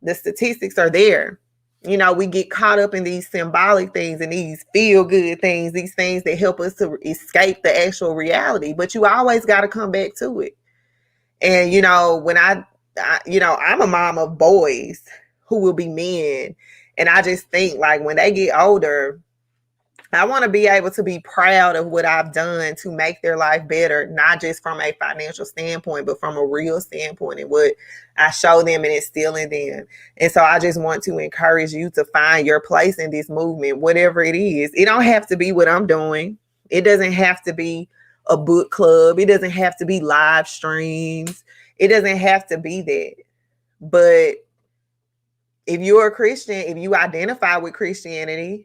[SPEAKER 1] The statistics are there. We get caught up in these symbolic things and these feel-good things, these things that help us to escape the actual reality. But you always got to come back to it. And, when I'm a mom of boys who will be men. And I just think, like, when they get older, I want to be able to be proud of what I've done to make their life better, not just from a financial standpoint, but from a real standpoint and what I show them and instill in them. And so I just want to encourage you to find your place in this movement, whatever it is. It don't have to be what I'm doing. It doesn't have to be a book club. It doesn't have to be live streams. It doesn't have to be that. But if you're a Christian, if you identify with Christianity,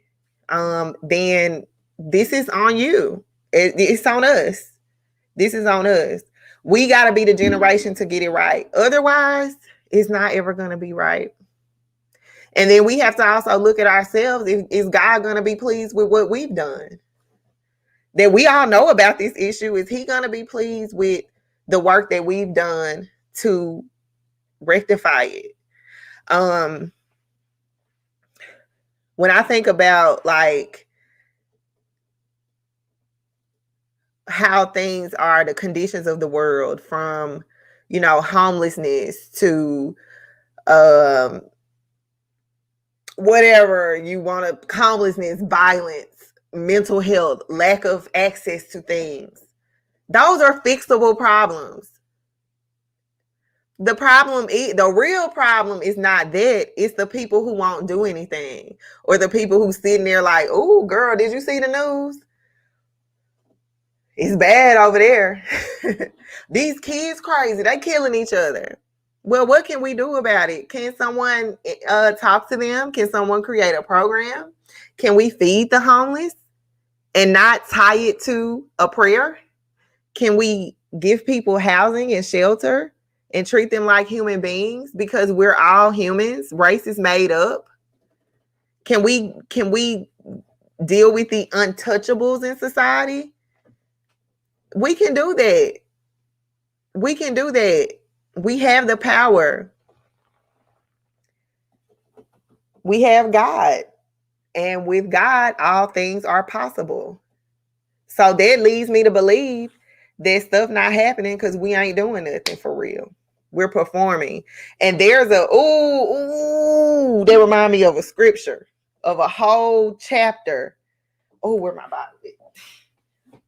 [SPEAKER 1] then this is on you. It's on us. This is on us. We got to be the generation to get it right. Otherwise, it's not ever going to be right. And then we have to also look at ourselves. Is God going to be pleased with what we've done? That we all know about this issue. Is he going to be pleased with the work that we've done to rectify it? When I think about, like, how things are, the conditions of the world, from, homelessness to whatever you want to, homelessness, violence, mental health, lack of access to things. Those are fixable problems. The real problem is not that. It's the people who won't do anything, or the people who sitting there like, oh, girl, did you see the news? It's bad over there. These kids crazy. They killing each other. Well, what can we do about it? Can someone talk to them? Can someone create a program? Can we feed the homeless and not tie it to a prayer? Can we give people housing and shelter and treat them like human beings? Because we're all humans. Race is made up. Can we deal with the untouchables in society? We can do that. We can do that. We have the power. We have God. And with God, all things are possible. So that leads me to believe that stuff not happening because we ain't doing nothing for real. We're performing. And there's they remind me of a scripture, of a whole chapter. Oh, where my Bible is?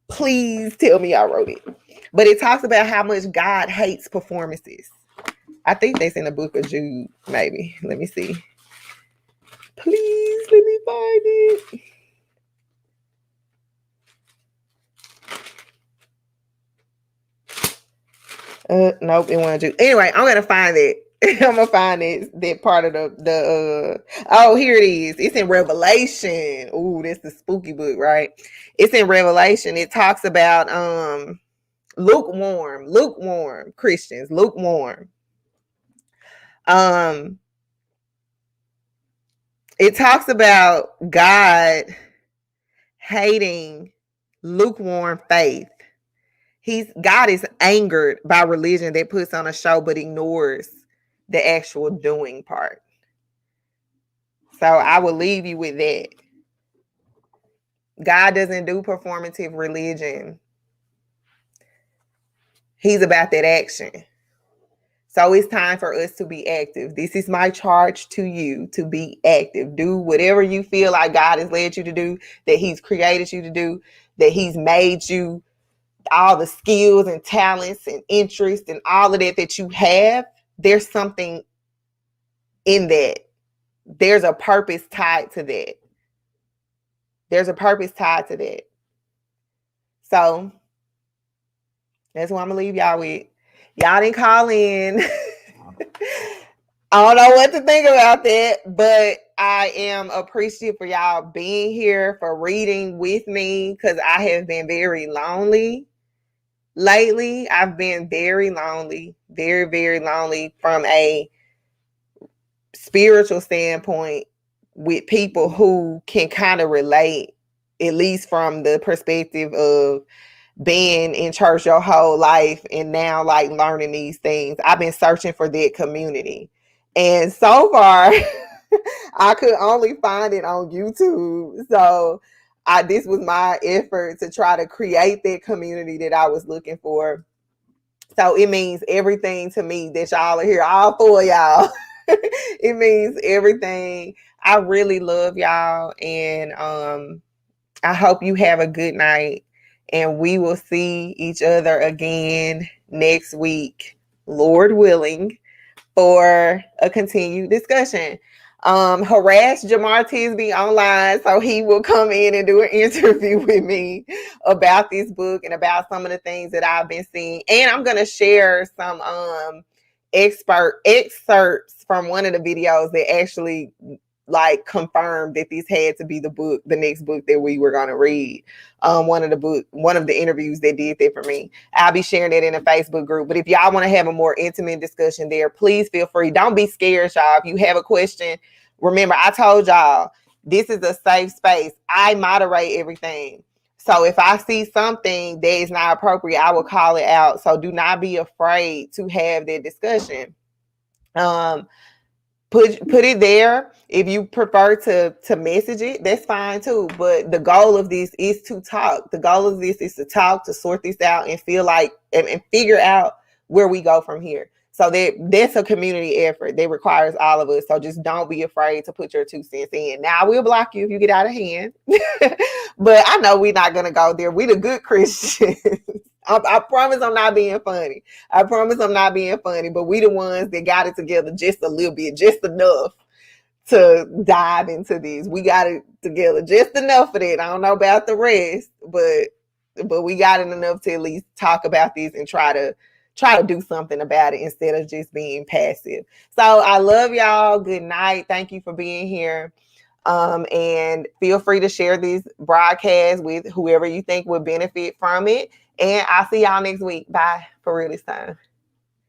[SPEAKER 1] Please tell me I wrote it. But it talks about how much God hates performances. I think that's in the book of Jude, maybe. Let me see. Please let me find it. Nope, it wasn't you. Anyway, I'm gonna find it. I'm gonna find it. That part of the. Oh, here it is. It's in Revelation. Ooh, that's the spooky book, right? It's in Revelation. It talks about lukewarm Christians, lukewarm. It talks about God hating lukewarm faith. God is angered by religion that puts on a show but ignores the actual doing part. So I will leave you with that. God doesn't do performative religion. He's about that action. So it's time for us to be active. This is my charge to you, to be active. Do whatever you feel like God has led you to do, that he's created you to do, that he's made you, all the skills and talents and interests and all of that you have. There's something in that. There's a purpose tied to that. There's a purpose tied to that. So that's what I'm gonna leave y'all with. Y'all didn't call in. I don't know what to think about that, but I am appreciative for y'all being here, for reading with me, because I have been very lonely lately. I've been very lonely, very, very lonely from a spiritual standpoint, with people who can kind of relate, at least from the perspective of being in church your whole life and now like learning these things. I've been searching for that community. And so far, I could only find it on YouTube. So this was my effort to try to create that community that I was looking for. So it means everything to me that y'all are here, all four of y'all. It means everything. I really love y'all. And I hope you have a good night. And we will see each other again next week, Lord willing, for a continued discussion. Harass Jemar Tisby online so he will come in and do an interview with me about this book and about some of the things that I've been seeing. And I'm going to share some excerpts from one of the videos that actually like confirmed that this had to be the next book that we were going to read. One of the interviews that did that for me. I'll be sharing that in a Facebook group. But if y'all want to have a more intimate discussion there, please feel free. Don't be scared, y'all. If you have a question, remember, I told y'all, this is a safe space. I moderate everything. So if I see something that is not appropriate, I will call it out. So do not be afraid to have that discussion. Put it there. If you prefer to message it, that's fine too. But the goal of this is to talk. The goal of this is to talk, to sort this out and feel like and figure out where we go from here. So that's a community effort that requires all of us. So just don't be afraid to put your 2 cents in. Now I will block you if you get out of hand. But I know we're not gonna go there. We the good Christians. I promise I'm not being funny. I promise I'm not being funny, but we the ones that got it together just a little bit, just enough to dive into this. We got it together just enough for that. I don't know about the rest, but we got it enough to at least talk about this and try to do something about it instead of just being passive. So I love y'all. Good night. Thank you for being here. And feel free to share these broadcasts with whoever you think would benefit from it. And I'll see y'all next week. Bye for real this time.